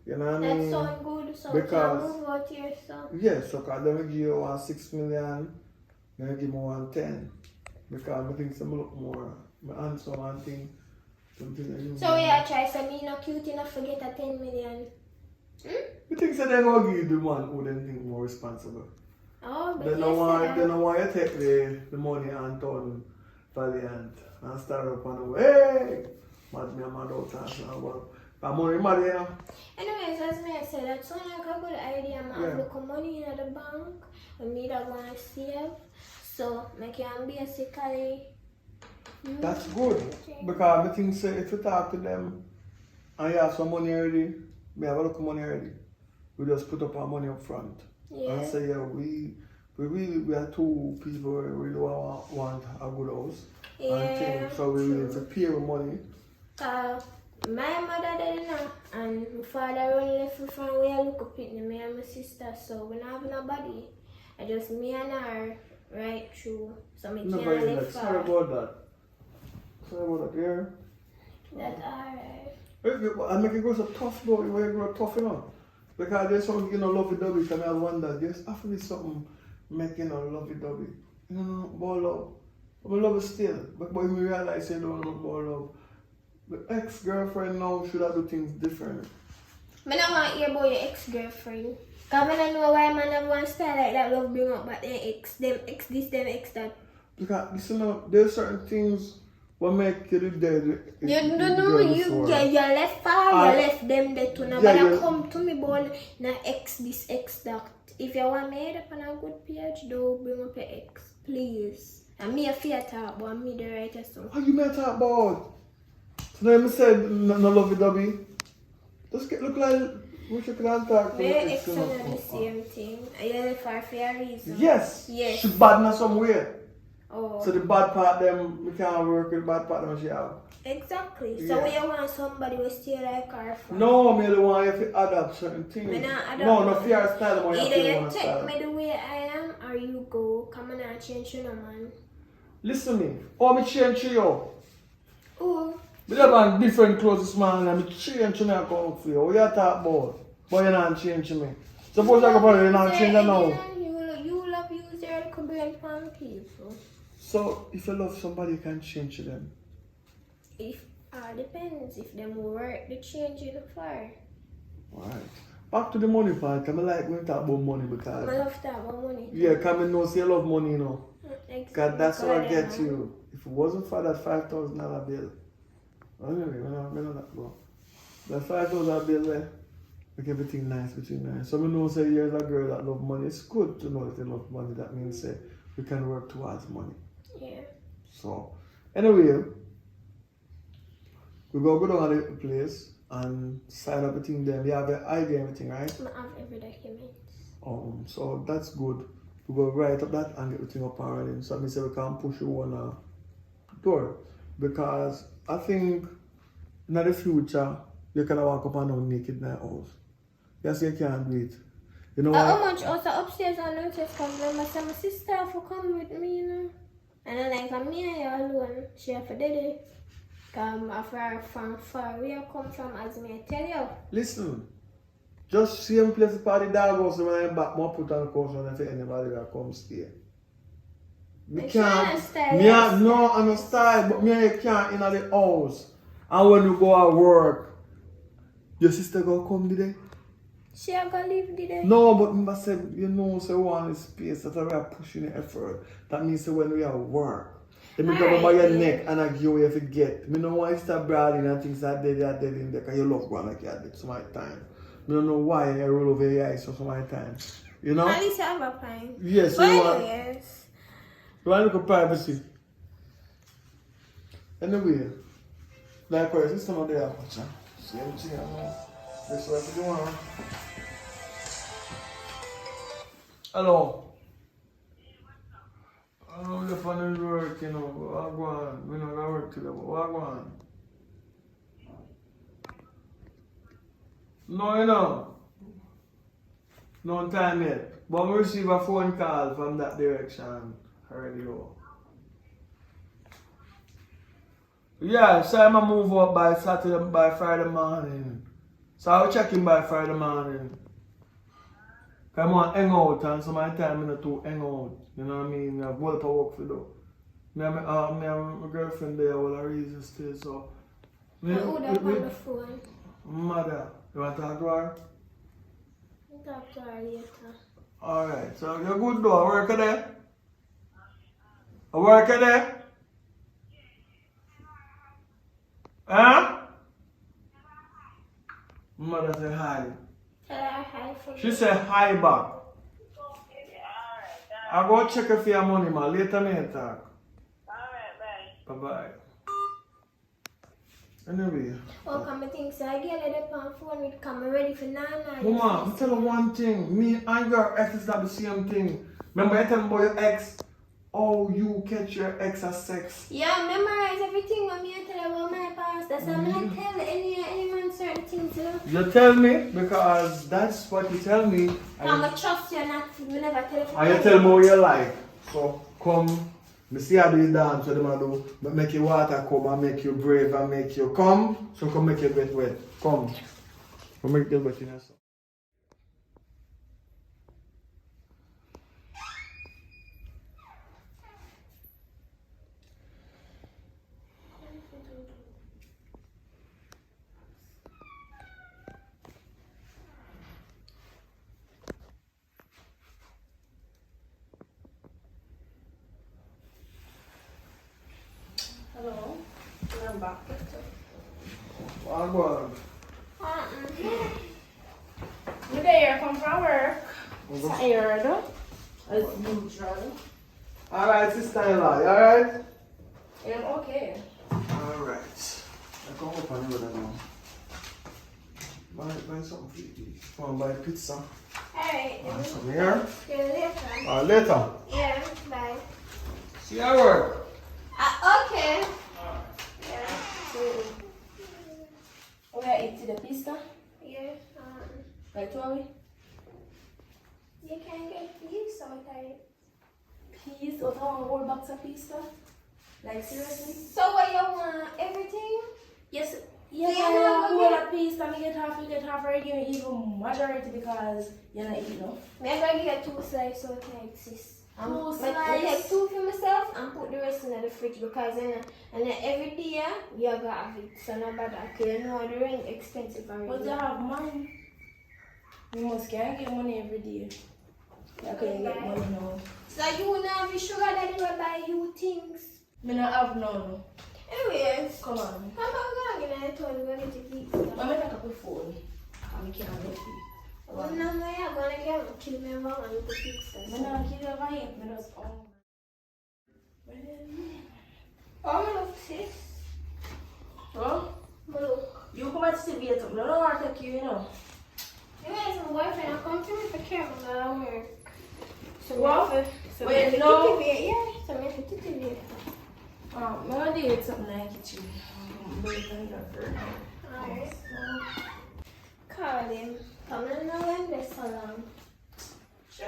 You know what I That mean? sounds good, so Because- we can move out here, so. Yes, so because then we give you 6 million, then we give me 110. Because I think some look more, my answer one thing, something that you So we are trying to me not cute enough to get a 10 million. You think so they gonna give the man who they think more responsible. Oh, but They don't want you take the money and turn valiant and start up on the way. Hey, mad me and mad out and well. But money mad, you know. anyways, as me I said, that sounds like a good idea. I have look money in the bank. And me that gonna save. So I can basically That's good. Because I think say if you talk to them and you have some money already, we have a lot of money already. We just put up our money up front. And say, yeah, we are two people who really want a good house. And things. So we really prepare money. My mother didn't know, and my father only left from where I look up at me and my sister. So we don't have nobody. I just me and her right through. So me can't live far. Sorry about that. Sorry about that, yeah. That's alright. I make it go so tough though, you want to grow tough, you know. Because there's something, you know, lovey-dovey, and I wonder, there's have to be something making a lovey-dovey. You know, more love. I love it still, but when we realize you don't love more love, the ex-girlfriend now should have do things different. I don't want to hear about your ex-girlfriend. Because I don't know why man have one style like that love bring up but them ex this, them ex that. Because, listen, there's certain things what make you do there. You don't know, you left far, you left them there too. Now, but you come to me about na ex this, ex that. If you want me up on a good page, don't bring up your ex, please. And me a fear talk, but me the writer so. How you may talk about? So then I said, no lovey-dovey. Just look like we should talk to Me ex are the same thing. You left her for a reason. Yes. Yes. She bad in some way. Oh. So the bad part them, we can't work with the bad part them she have. Exactly. So you want somebody who still like her for? No, me don't want you to adapt certain things. No, fear style, but either you take style. me the way I am or you go. Come on and change you, no man. Listen me. Oh, me change you. Oh. Me have on different clothes this morning and me change you now come for you. What you talk about? But you're not changing me. Suppose I go for you not change now. You love use your little brain for people. So, if you love somebody, you can change them. If depends if them work the change in the fire. Alright. Back to the money part. I like when we talk about money because I love to talk about money. yeah, come and know say you love money, you know. Exactly. Because that's what I get you. If it wasn't for that $5,000 bill, anyway, we're not that go. That $5,000 bill there, make everything nice between nice. So we know say you're a girl that love money. It's good to know that you love money. That means say we can work towards money. Yeah. So anyway, we go down to the place and sign everything there. We have the ID and everything, right? I have every document. So that's good. We go write up that and get everything up and running. So I mean, we can push you on a door. Because I think in the future, you can walk up and down naked in the house. Yes, you can't do it. You know how much also upstairs and downstairs come from my sister for come with me, you know. And then like I'm me and you alone, she have a daddy. Come after from far where you come from as me I tell you. Listen. Just same place for the dog house when I'm back, more put on caution and for anybody that comes stay. Me can't. No, I'm a style, but me can't in the house. And when you go at work, your sister go come today? She a go live today. No, but I said, you know, say one is space that we are pushing the effort. That means say when we are work. Then me come by your neck and I give you if you get. Me know why you start bragging and things are dead in there because you love going like you did so much time. I don't know why I roll over your eyes for so many times. You know? At least I have a pint. Yes, but you want. anyways. You want to look at privacy. Anyway, likewise, it's not there. Same thing, I know. That's what you want. Hello. Oh, you're funny work, you know. What go on? We don't got work today, but what go on? No, you know. No time yet. But we receive a phone call from that direction early on. Yeah, so I'm move up by Friday morning. So I'll check in by Friday morning. I want to hang out and so my time in to hang out. You know what I mean? I have work to work for though. Me and my girlfriend there all the reasons still, so. Who that on the phone? Mother. You want to talk to her? I'll talk to her later. Alright, so you're good though. I work there? I work there? Huh? Mother say hi. Tell her hi for She me. said hi back. I go check if your money, man. Later me talk. Alright, bye. Bye bye. Anyway. Oh, come and think so. I get it up on phone with come ready for Nana. Mama, I'm telling you one thing. Me and your ex is not the same thing. Remember I tell me about your ex? Oh, you catch your ex as sex. Yeah, memorize everything when me tell her about my past. That's why I'm not tell any man certain things, you know. You tell me because that's what you tell me. I'm going to trust you not to never tell you. And you tell me what you like. So come, me see how these dance what them do. But make your water come and make you brave and make you come. So come make you get wet. Come. Come make you get wet in yourself. Hello. I'm back. Well, go on. You there? Come from work. Tired. As usual. Alright, sister in law, you alright? I'm okay. Alright. I come up on the road now. Buy something for you. Come on, buy pizza. Alright. Buy some here. See you later. Later. Yeah, bye. See you at work. Okay. Yeah. Oh, yeah, eat the pista? Yeah. Like, Tori? You can get peace sometimes. Peas? Or a whole box of pista? Like, seriously? So what you want? Everything? Yes. Yeah, Yeah, yeah, yeah, yeah. whole of pista, you get half already, you even majority because you're not eating, no? Me I gotta get 2 slices so it can exist. Two I take slices? 2 for myself and put the rest in the fridge because then every day you gotta have it. So no bother. Cause you know the rent expensive But already. you have money. You must can't get money every day. You couldn't get money now. So you wanna have your sugar daddy will buy you things. Me not have none. Anyways, Come on. come on, go again. I told you we're gonna get your pizza. I'm gonna take up your phone. I can't get it. Well, now you're gonna get kill me and with the pizza. I'm not kidding about it. I'm just Oh, look, sis. Well, Look. you come at the video. I don't want to take you, you know. You guys have a boyfriend. I'll come to me for camera while I work. So What? So Wait, me no. yeah. So me have to take it. I'm gonna do something like it. Alright. Call him. Come on now and this along. Sure.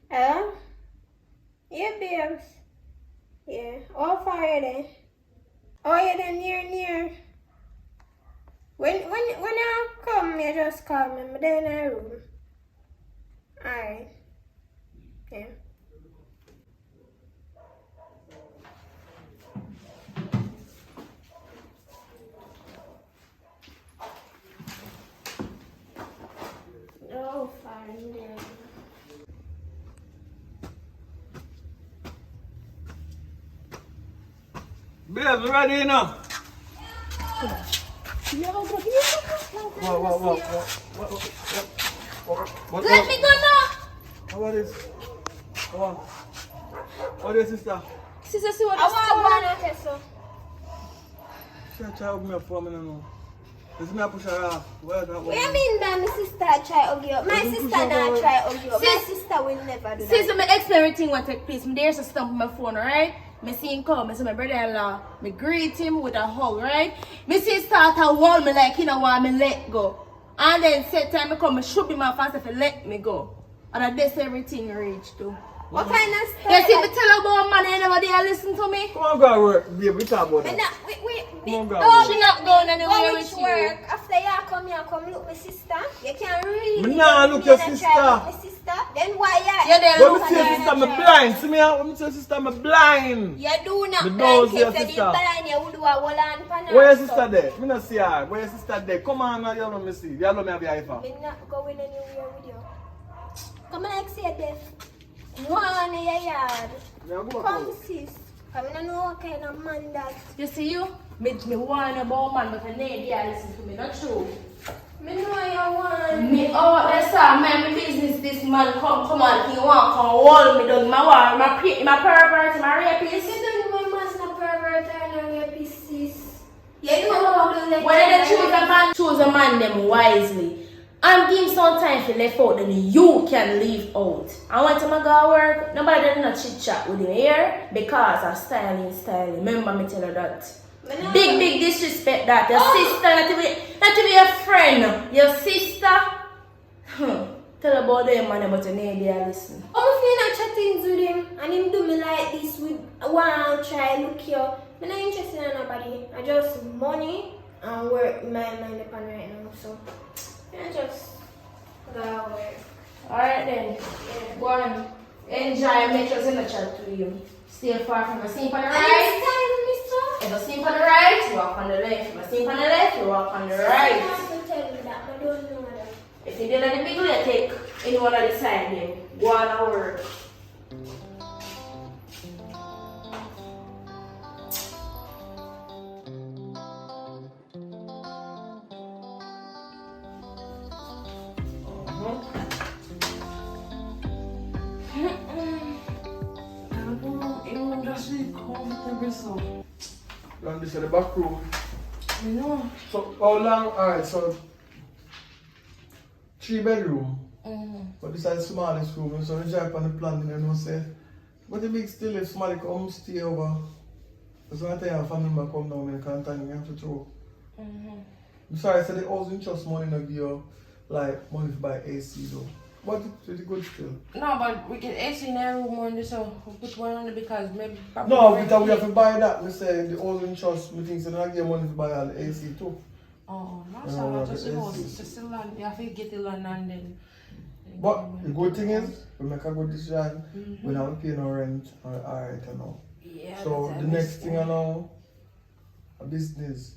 Hello? Yeah, babes. Yeah. How far are you then? Oh, you're then near. When I come, you just call me. I'm there in a room. Alright. Yeah. Oh, fine. There. Babe, you ready now? What? Let me go now. What is? What is sister? Sister, see what I want to go so. She try to me up for me now. This me push her off. Where that What do you mean by my sister try to give up? My sister not try to give up. My sister will never do that. Since I explain everything what take place, there's a stump on my phone, right? Me see him come, me see my brother-in-law, me greet him with a hug, right? Me see him start to hold me like he don't want me let go. And then set time me come, me shoot him off and say let me go. And that's everything reached to. What kind of stuff? You see me tell about man, you never dare listen to me? Come on, go to work. Babe, we talk about that. Wait. Come on, go Oh, She not going anywhere go with which you. work? After you come look my sister. You can't really. Me nah look your sister. My sister. sister? Then why you? Yeah, they Let look me see your at sister, me blind. See me out, let me see your sister, me blind. You do not Me blind. knows your If you sister. did blind, you would do a whole and pan. Where your sister there? Me not see her. Where your sister there? Come on now, you let me see. You let me have your iPhone. I'm not going anywhere with you. Come on, like say this. One in your yard. Yeah, go Come, back. sis. I don't know what kind of man that. You see you? Me warn about man, but the name they listen to me, not true. Me know you want. Me that's all, man, my business this man come on, he want come hold me down, my war, my pervert, my rapist. You don't know my man's not pervert and a rapist, sis. You know how to let When they choose a man them wisely. And give him some time to left out, then you can leave out. I want him to go work, nobody does not chit chat with him here because of styling. Remember me tell her that. Big disrespect that. Your sister, not to be a friend. Your sister. Tell about them man about your name there listen. I'm feeling chatting with him and him do me like this with one try look here. I'm not interested in nobody. I just money and work my mind upon right now. So I just go work. Alright then. Go on. Enjoy. Make sure to chat to you. Stay far from the scene on the right. If you sleep on the right, you walk on the left. If you sleep on the left, you walk on the right. I have to tell you that, but I don't know that. If you did on the big way, take any one of the side them. Go on and work. And this is the back room. I know. So how long? Alright, so 3 bedroom. But this is the smallest room. So we drive on the plan, you know, say. But the big still if somebody come stay over. Because when I tell you family member come down, you can't tell you have to throw. I'm sorry, I said the housing trust money not give you like money to buy AC though. But it's good still. No, but we can AC in our room on this, so we'll put one on it because maybe. No, because we have to buy that. We say the housing trust, we think so they not give money to buy all the AC too. Oh, no, Yeah, so well, just the the house. AC. Just the land. You have to get the land and then. But the good thing is, we make a good decision. We don't pay no rent. Alright, you know. Yeah. So that's the a next best thing I know, a business.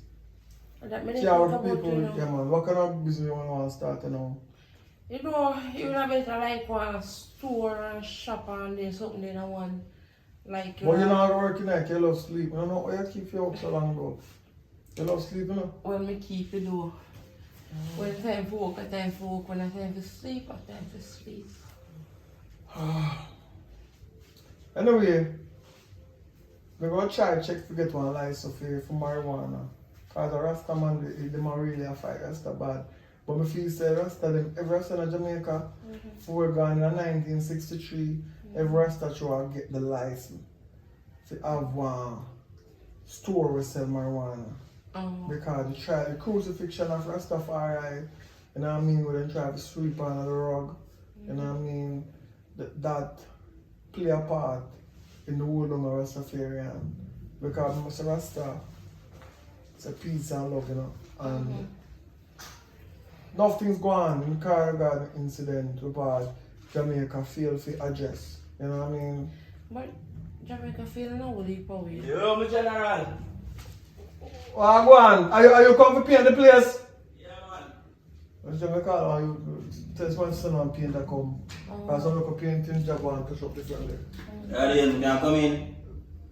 That many See how people the people, you know. yeah man, what kind of business you want to start, you know? You know, you would have better like one store and shop and then something in one. Like, But you're not working like you love sleep. You don't know why you keep you up so long though. You love sleep, you know? when me keep it though. When time for work, I time for work. When I time for sleep, I time for sleep. Anyway, we're going to try check to get one license for marijuana. Because the Rasta man, they don't really a fight Rasta bad. But I feel say Rasta, them, every Rasta in Jamaica, before we gone in 1963, every Rasta try to get the license to have one store where sell marijuana. Because they try the crucifixion of Rastafari, you know what I mean, where they try to sweep under the rug, you know what I mean, that play a part in the whole of Rastafarian. Because Mr. Rasta, it's a peace and love, you know. And nothing's going on in the Caribbean incident about Jamaica failed to address, you know what I mean? But Jamaica feeling no really power. Yo, my general. Well, go on. Are you come to paint the place? Yeah, man. What's Jamaica? Or you tell my son and paint to come. Because some local painting job and touch up the front there. Yeah, then, can I come in?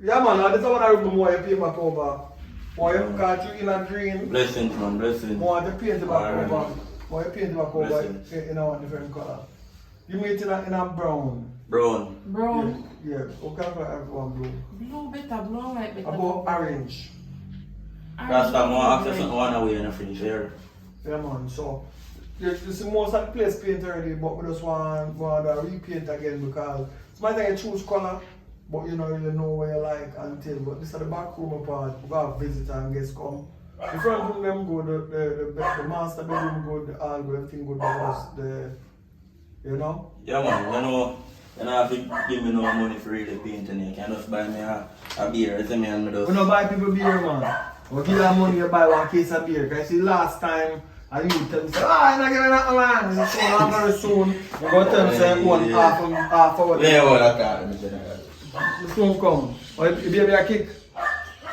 Yeah, man. That's what I remember more you paint back over. More you got you in a green. Blessings, man, blessings. More you paint it back Alright. over. More you paint it back over Blessings. in a different color. You make it in a brown. Brown. Brown. Yeah. Okay, everyone blue. Blue better, blue light better. About orange. Rasta, more access on one away in the finish here. Yeah, man. So, you see most of the place paint already, but we just want to repaint again because sometimes you choose color, but you don't really know what you like until. But this is the back room part. We got visitor and guests come. The front room them good, the master bedroom good, the hall good, everything good, but just the, you know. Yeah, man, you know, have to give me no money for really painting. You can just buy me a beer, isn't me? And me just... We don't buy people beer, man. We give that money to buy one case of beer. Because see, last time And you tell me, say, I'm not giving that man. So soon, very soon, you're going to tell me, say, one half hour. Yeah, well, I can't, Mr. General. The soon come. Or you baby a kick?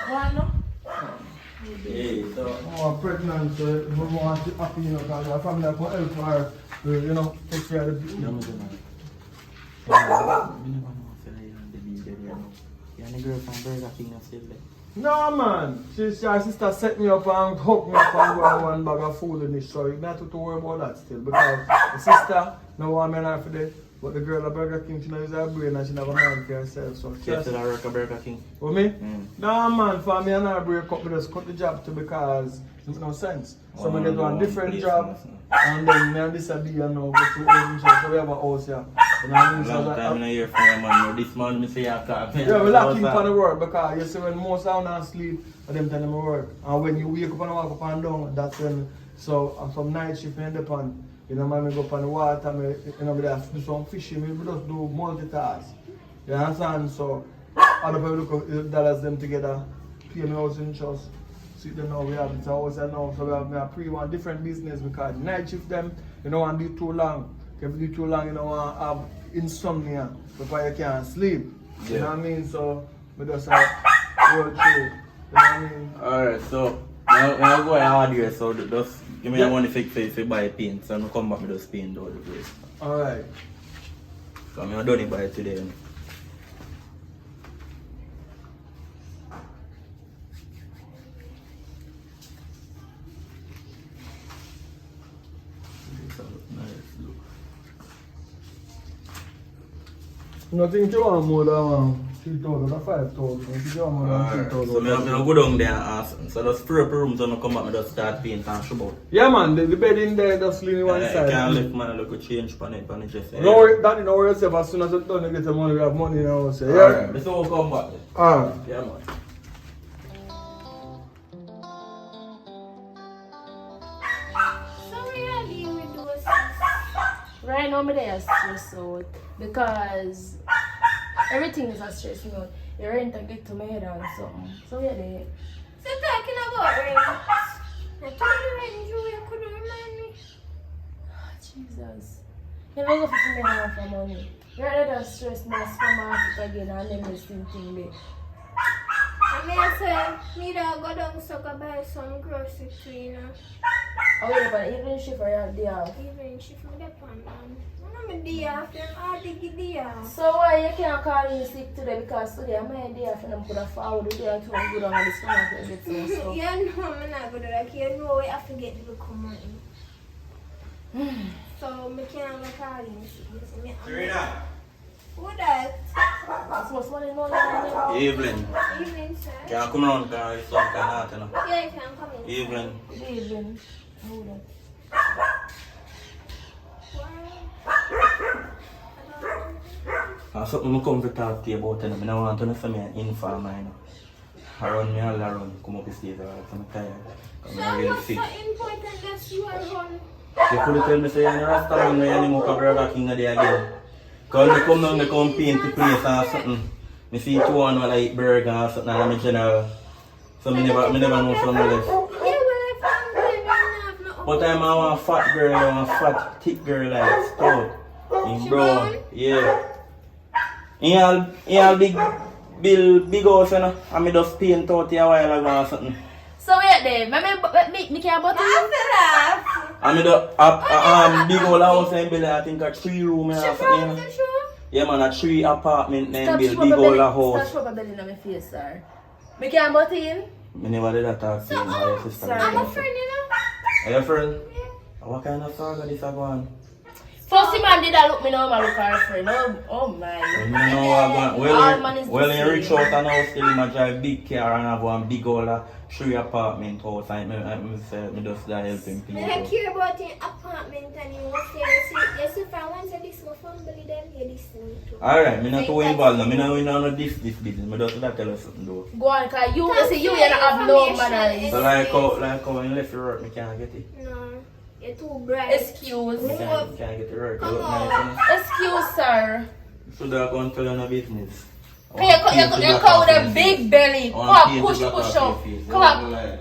Why not? Yeah, so. Oh, pregnant, so we want to happy, you know, because our family are going to help her, you know, take care of the baby. Yeah, Mr. General. You never know if you're on the beat there, you know. You're the girl from Burger King still there. No, man. Her sister set me up and hooked me up and go one bag of food in this, so you not have to worry about that still. Because the sister, no want me for that. But the girl at Burger King, she knows her brain and she never mind for herself. So She still work at Burger King. For me? Mm. No, man. For me and her break up, we just cut the job too because it makes no sense. So we get one different job. And then me and this a be you know, go to own job. So we have a house here. You know what I mean? So Long time in a year from your man. This man, me say you have to. yeah, we lock him on the work because you see when most of them sleep, and them tell them work. And when you wake up and walk up and down, that's when, so I'm from night shift in the pond. You know, man, me go up on the water, me, you know, me have to do some fishing, me just do multitask. You understand? So, other people look at the dollars them together, pay me house in trust. So you know, we have it house and now, so we have me a pre-one different business because night shift them, you know, and do too long. If you do too long, you know, want to have insomnia before you can't sleep. You know what I mean? So, we just have world through. You know what I mean? Alright, so when I go hard here, so just give me a money if you buy paint, so I come back with those paint all the place. Alright. So I'm done it by today. Nothing to want more than 3,000 or 5,000. If you want more than 3,000. So I go down there and ask. So just spray up the room so I come back and just start paint and show out. Yeah, man, the bed in there just leaning one I side. can't lift man, look a change pan it just. No worry, that you know where yourself as soon as you're done, you get the money, we have money in our house. Yeah? Alright, this will come back. Alright. Yeah, man. So really we do a Right now, I'm there stressed out because everything is a stress out. Your rent and get to my head and something. So we're there. So talking about rent. I told you rent you couldn't remind me. Jesus. You never go for me now for money. You're rather than stress me spend market again and then the same thing there. I mean, I said, me da go down so go buy some groceries too, you know. Oh, wait, but even shift or your day off. Even shift me the pan man. I'm a day off, them all the day off. So why you can't call me sick today because today I'm my day off and I'm gonna forward the day and I'm good on the stomach and get so. You know I'm not good like you know I forget to come on. So me can't go call him sick. Serena. Who that? That's what's money no Evelyn. Evening, sir. Can you come around because it's some kind of you know. Yeah, you can come in. Evelyn. Good evening. Who that? Something I come to talk to you about, and I don't want to say me an informer, you know. Around me all around, come up the stairs, I'm tired. So I'm really what's sick. so important that you are on? You could tell me say you're in a restaurant where you need to Burger King a day again. Because I come down, I come paint the place or something. I see two one like burger or something and I'm general. So I never know something else. Yeah, well, if I'm going to have no. But I'm a one fat girl, I want fat, thick girl like stout. In brown. Yeah. He all big house, you know. And I just paint out here a while ago or something. So wait there, me can't bottle you? And I do big old house in Billy, I think a 3 room or something, you know. Yeah man, a 3 apartment name Bill, big old house. Stop rubbing belly in my face, sir. Me can't bottle you? I never did that talk to you, my sister. I'm a friend, you know. Are you a friend? What kind of saga this a go on? First man did that look me now, look at her friend. Oh my. You know what going All man is well, the in reach same. out and now still him drive big car and have one big old 3 apartment house and I just there help him I don't care about your apartment and you what you see if I want to listen to family then you listen to. Alright, I'm not too involved now. I'm not this business. I just tell you something though. Go on, cause you see you don't have no manners. So like how when you left your work, I can't get it. No, you're too bright. Excuse. I can't get it work. I Come look on. nice, you know. Excuse, sir. So they're going to tell you no business. You come with a big belly. Come on, push up. Come on.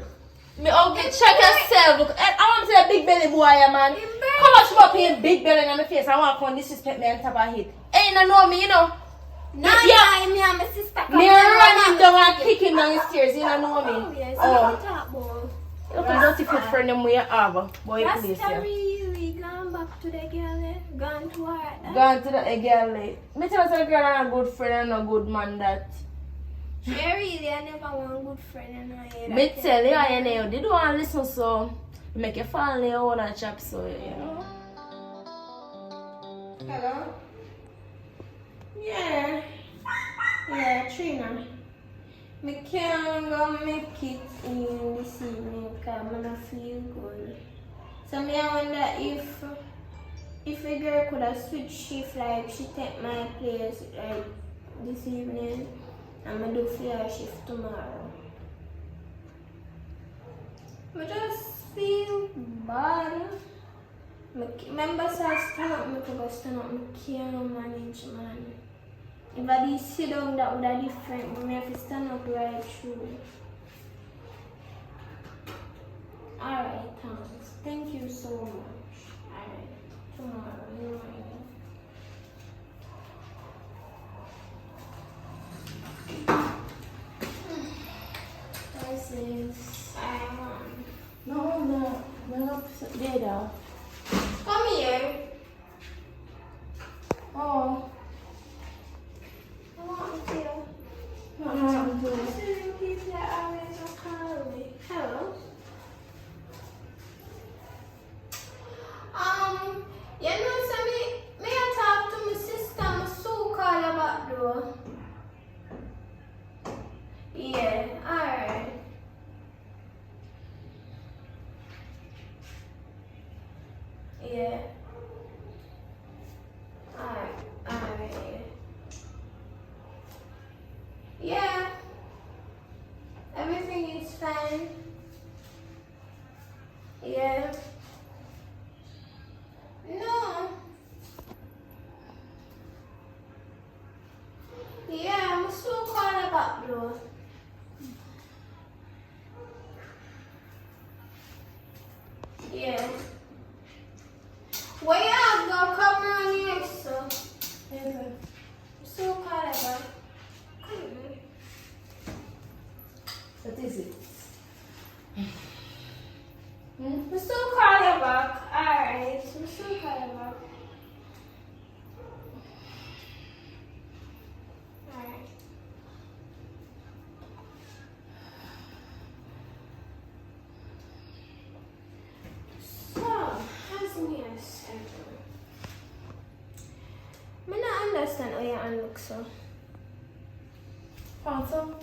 Me okay, check yourself. I want to say a big belly boy, man. How much more paying big belly in my face? I want to come disrespect me on top of it. Ain't no know me, you know. No, yeah, me and my sister. Me running down and kicking down the stairs, you don't know me. Yes, Oh. talk about. Look at dirty foot friend them we have. Boy, That's please, yeah. really gone back to the girl, eh? Gone to her. Gone to the girl, like. Me tell us a girl and a good friend and a good man that. Yeah, really, I never want a good friend in her head. Me tell you, you know, they don't want to listen, so make you fall in your own chop, so you know. Hello? Yeah. Yeah, Trina. Me can't go make it in this evening because I don't feel good. So me I wonder if a girl could have switched shift, like she take my place like this evening and I do her shift tomorrow. I just feel bad. Members are stand up, I could go stand up, I can't manage, man. If I did sit down, that would have different, but I have to stand up right through. Alright, thanks. Thank you so much. Alright, tomorrow, you know. This is No, there. Come here. Oh. I want to. No. People are always on call me. Hello. You know, so me I talk to my sister, my so call about though. Yeah, alright. Yeah. Alright. Yeah. Everything is fine. Yeah. No. Yeah, I'm so caught about though. Yeah. Where you go? Come around here, so. Okay. I'm so caught about. Come on. What is it? I'm so caught about. Alright, I'm so caught about. Alright. So, how's me a second? I don't understand how you look so. So,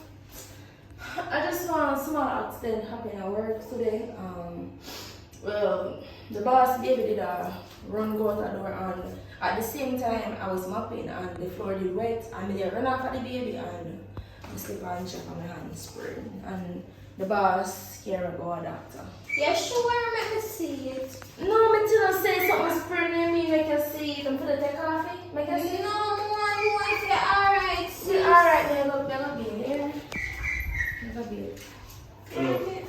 I just want a small accident happen at work today. Well, the boss David did a run go out the door, and at the same time I was mopping and the floor did wet, and they run off at the baby and I slip and check on my hand spring, and the boss scared me go a doctor. Yeah, sure, let me see it. No, me till I say something spring in me, make you see it and put it in coffee, make you see it. No, man, if you're alright, sis. Alright, then I'm gonna be in here. Never be it. Okay.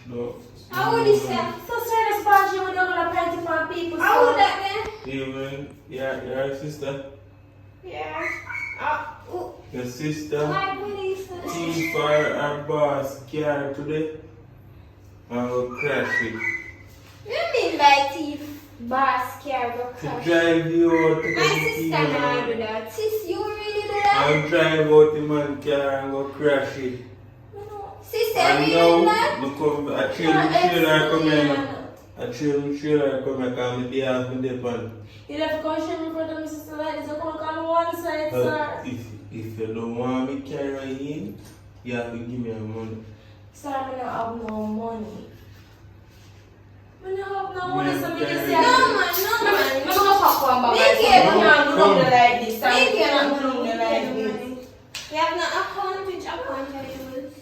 No. How would you say? So serious about you, we're not gonna plenty for people. How would that Even your sister, be? Yeah. Ooh. your sister, Like what is this? team for her boss car today, and will crash it. You mean by thief? Boss cargo To crash. drive you out to My the sister team, now do that. Sis, you really do that? and drive out the man car and go crash it. Sister, And you do that? now, come, I trail come here. I trail come here, because my day has been there, man. You have to come show me for them sister like this. You come on one side, sir. If you don't want me carry in, you have to give me a money. Sir, I don't have no money. I don't have no money, Yeah, so we can yeah. say. No, man, no, man. I'm gonna pop one back. Make it, I'm man. gonna do like this. I'm Make it, gonna man. do like this. You have no account, which account are you use?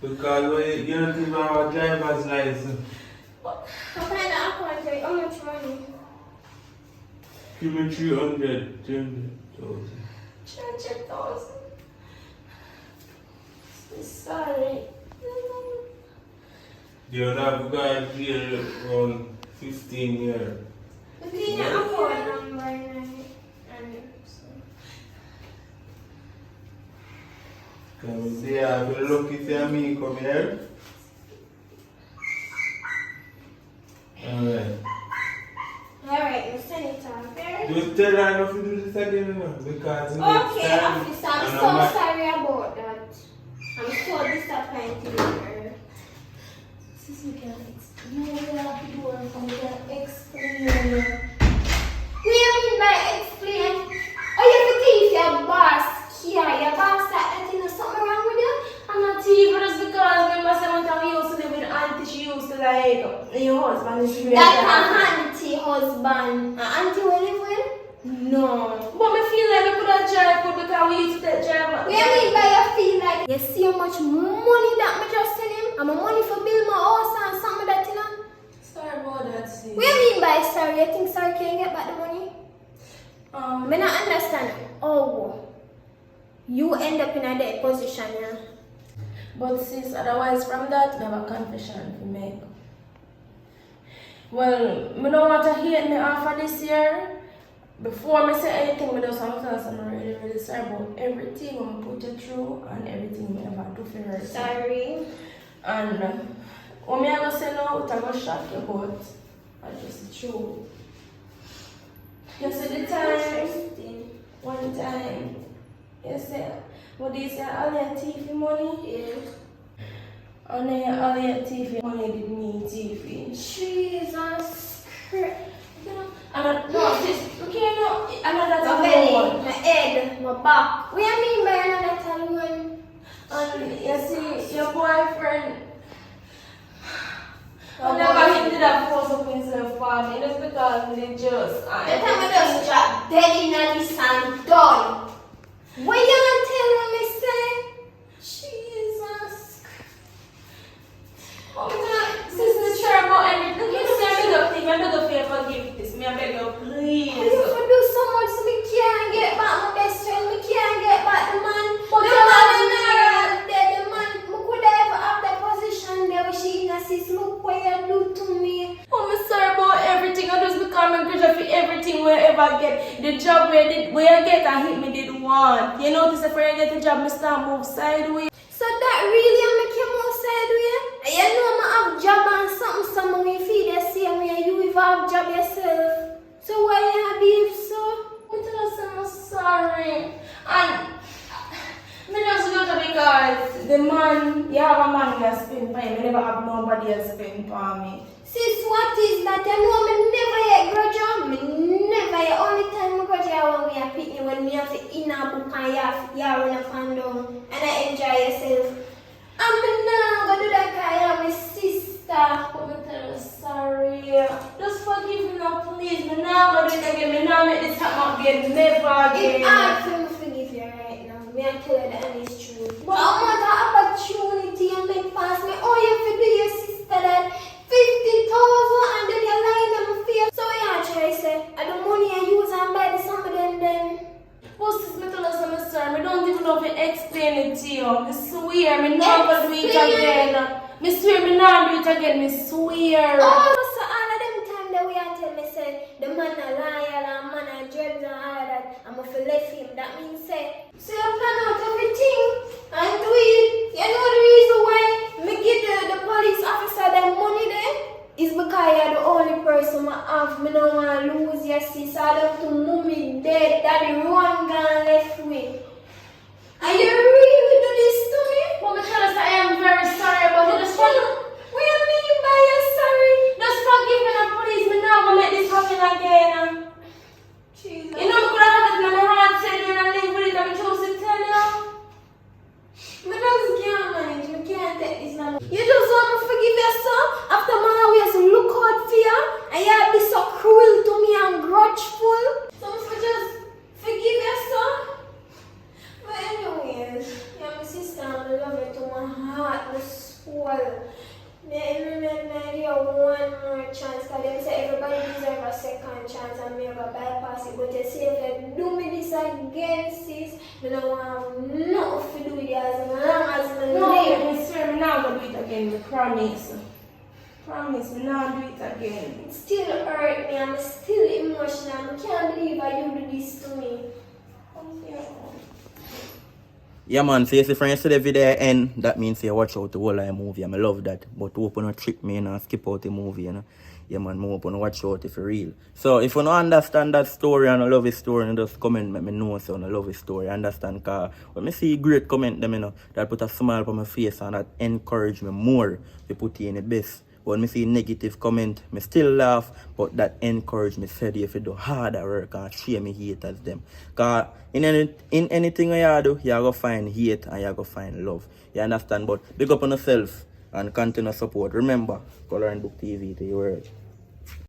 Because you don't even have a driver's license. What kind of account are you? How much money? Give me 300,000. 300,000. Sorry. The other guy jail around 15 years. Clean your phone number and Come there, I will look if you me come here. Alright. alright, you send it off there. Just tell her not to do this again, you know, because next Okay, time, officer, I'm and so I'm sorry about that. I'm so disappointed in her. Sis, we can't explain. No, we have to do it from the explain. What do you mean by explain? Oh, you have to teach your boss. Yeah, your boss said that you know something wrong with you? I'm not even just because remember sometime we used to live with auntie, she used to like your husband is really That's her auntie husband. Her auntie will live with? No. But me feel like we could have drive good because we used to take drive. What do you mean by you feel like you see how much money that me just send him? And my money for build my house and something like that, you know? Sorry about that, sis. What do you mean by sorry? You think sorry can't get back the money? Me not understand. Oh, you end up in a dead position, yeah? But sis, otherwise from that, I have a confession to make. Well, I don't want to hate me after this year. Before I say anything, I just want to tell you I'm really, really sorry about everything I'm put you through and everything I ever do for her. Sorry. And what I going to say now, I'm going to shock you, but I just true. You see the time, one time, you say, what do you say, all your TV money? Yes. And then all your TV money did me TV. Jesus Christ. You know, And no, this, look here, no, another my time belly, my head, my back. What do you mean by another time? And you see, your boyfriend, whenever he did that force up himself for me, it's because they just... The time I just drop dead in this and done. What you gonna tell me, say? Jesus. Oh my God, sister, sure about everything. Look, you see, I beg you, forgive this. Me, I beg you, please. You for do so much so me can't get back my best friend. Me can't get back the man. But The you man know- in there, the man. Me could ever have the position there where she in a sis. Look what you do to me. Oh, I'm sorry about everything. I just become a grateful for everything wherever I get. The job where I get, I hit me did one. You notice if I get the job, I start move sideways. So that really make you move sideways? You know I have job and something we feed the same way you even have job yourself. So why you behave so? I tell us I'm sorry. And me just go to because the man, you have a man who has spent for him. I never have nobody else spend for me. Sis, what is that? You know me never yet grudge you. Me never yet. Only time I grudge you when we are picnic, when me have to in a book and you run up and down and I enjoy yourself. I'm not gonna do that because I am my sister. But me tell you sorry. Just forgive me now, please. Me not gonna do it again. Me not make this happen again. Never again. It's hard for me to forgive you right now. Me I tell you that and it's true. But I want an opportunity and make pass me. Oh, you have to do your sister that 50,000 and then you're lying on my face. So what you try to say? And the money I use and buy the some of them then. But sis, me tell us I'm sorry. Me don't even know if I explain it to you. Me swear, me not gonna do it again. Me swear, me not do it again. Me swear. Oh, so all of them time that we are tell me say the man a liar and man a drugs and all of that, I'm gonna left him. That means say, so you plan out everything and do it. You know the reason why me give the police officer them money there is because you're the only person I have. Me don't want to lose your sis. I love to mommy dead. Daddy run gone left me. And you really do this to me? But me tell us I am very sorry about it. Just What do you mean by you're sorry? Just forgive me now, please. Me not gonna make this happen again. Jesus. You know, me could have had it in my heart said when I live with it. I'm choose to tell you. Me just can't manage. Me can't take this now. You just want me to forgive yourself after man always look out for you and you be so cruel to me and grudgeful. So me for just forgive yourself. But anyways, you're my sister and I love you to my heart, my soul. Me give one more chance because them say everybody deserve a second chance and me ever bypass it. But you say if you do me this again, sis, me don't want nothing to do with you as long as me live. again, I promise. Promise, me not do it again. It still hurt me. I'm still emotional. I can't believe how you do this to me. Yeah man, so if your friends see the video end, that means you watch out the whole of the movie. I love that. But hope you not trick me and skip out the movie, you know. Yeah man, I hope you watch out if you're real. So if you don't understand that story and I love his story, and just comment let me know so I love his story. Understand? Cause when I see great comment them, you know, that put a smile on my face and that encourage me more to put you in the best. When I see negative comment, I still laugh, but that encourage me steady if you do harder work and share me haters them. Cause in anything you do, you go find hate and you go find love. You understand? But big up on yourself and continue support. Remember, Coloring Book TV to your world.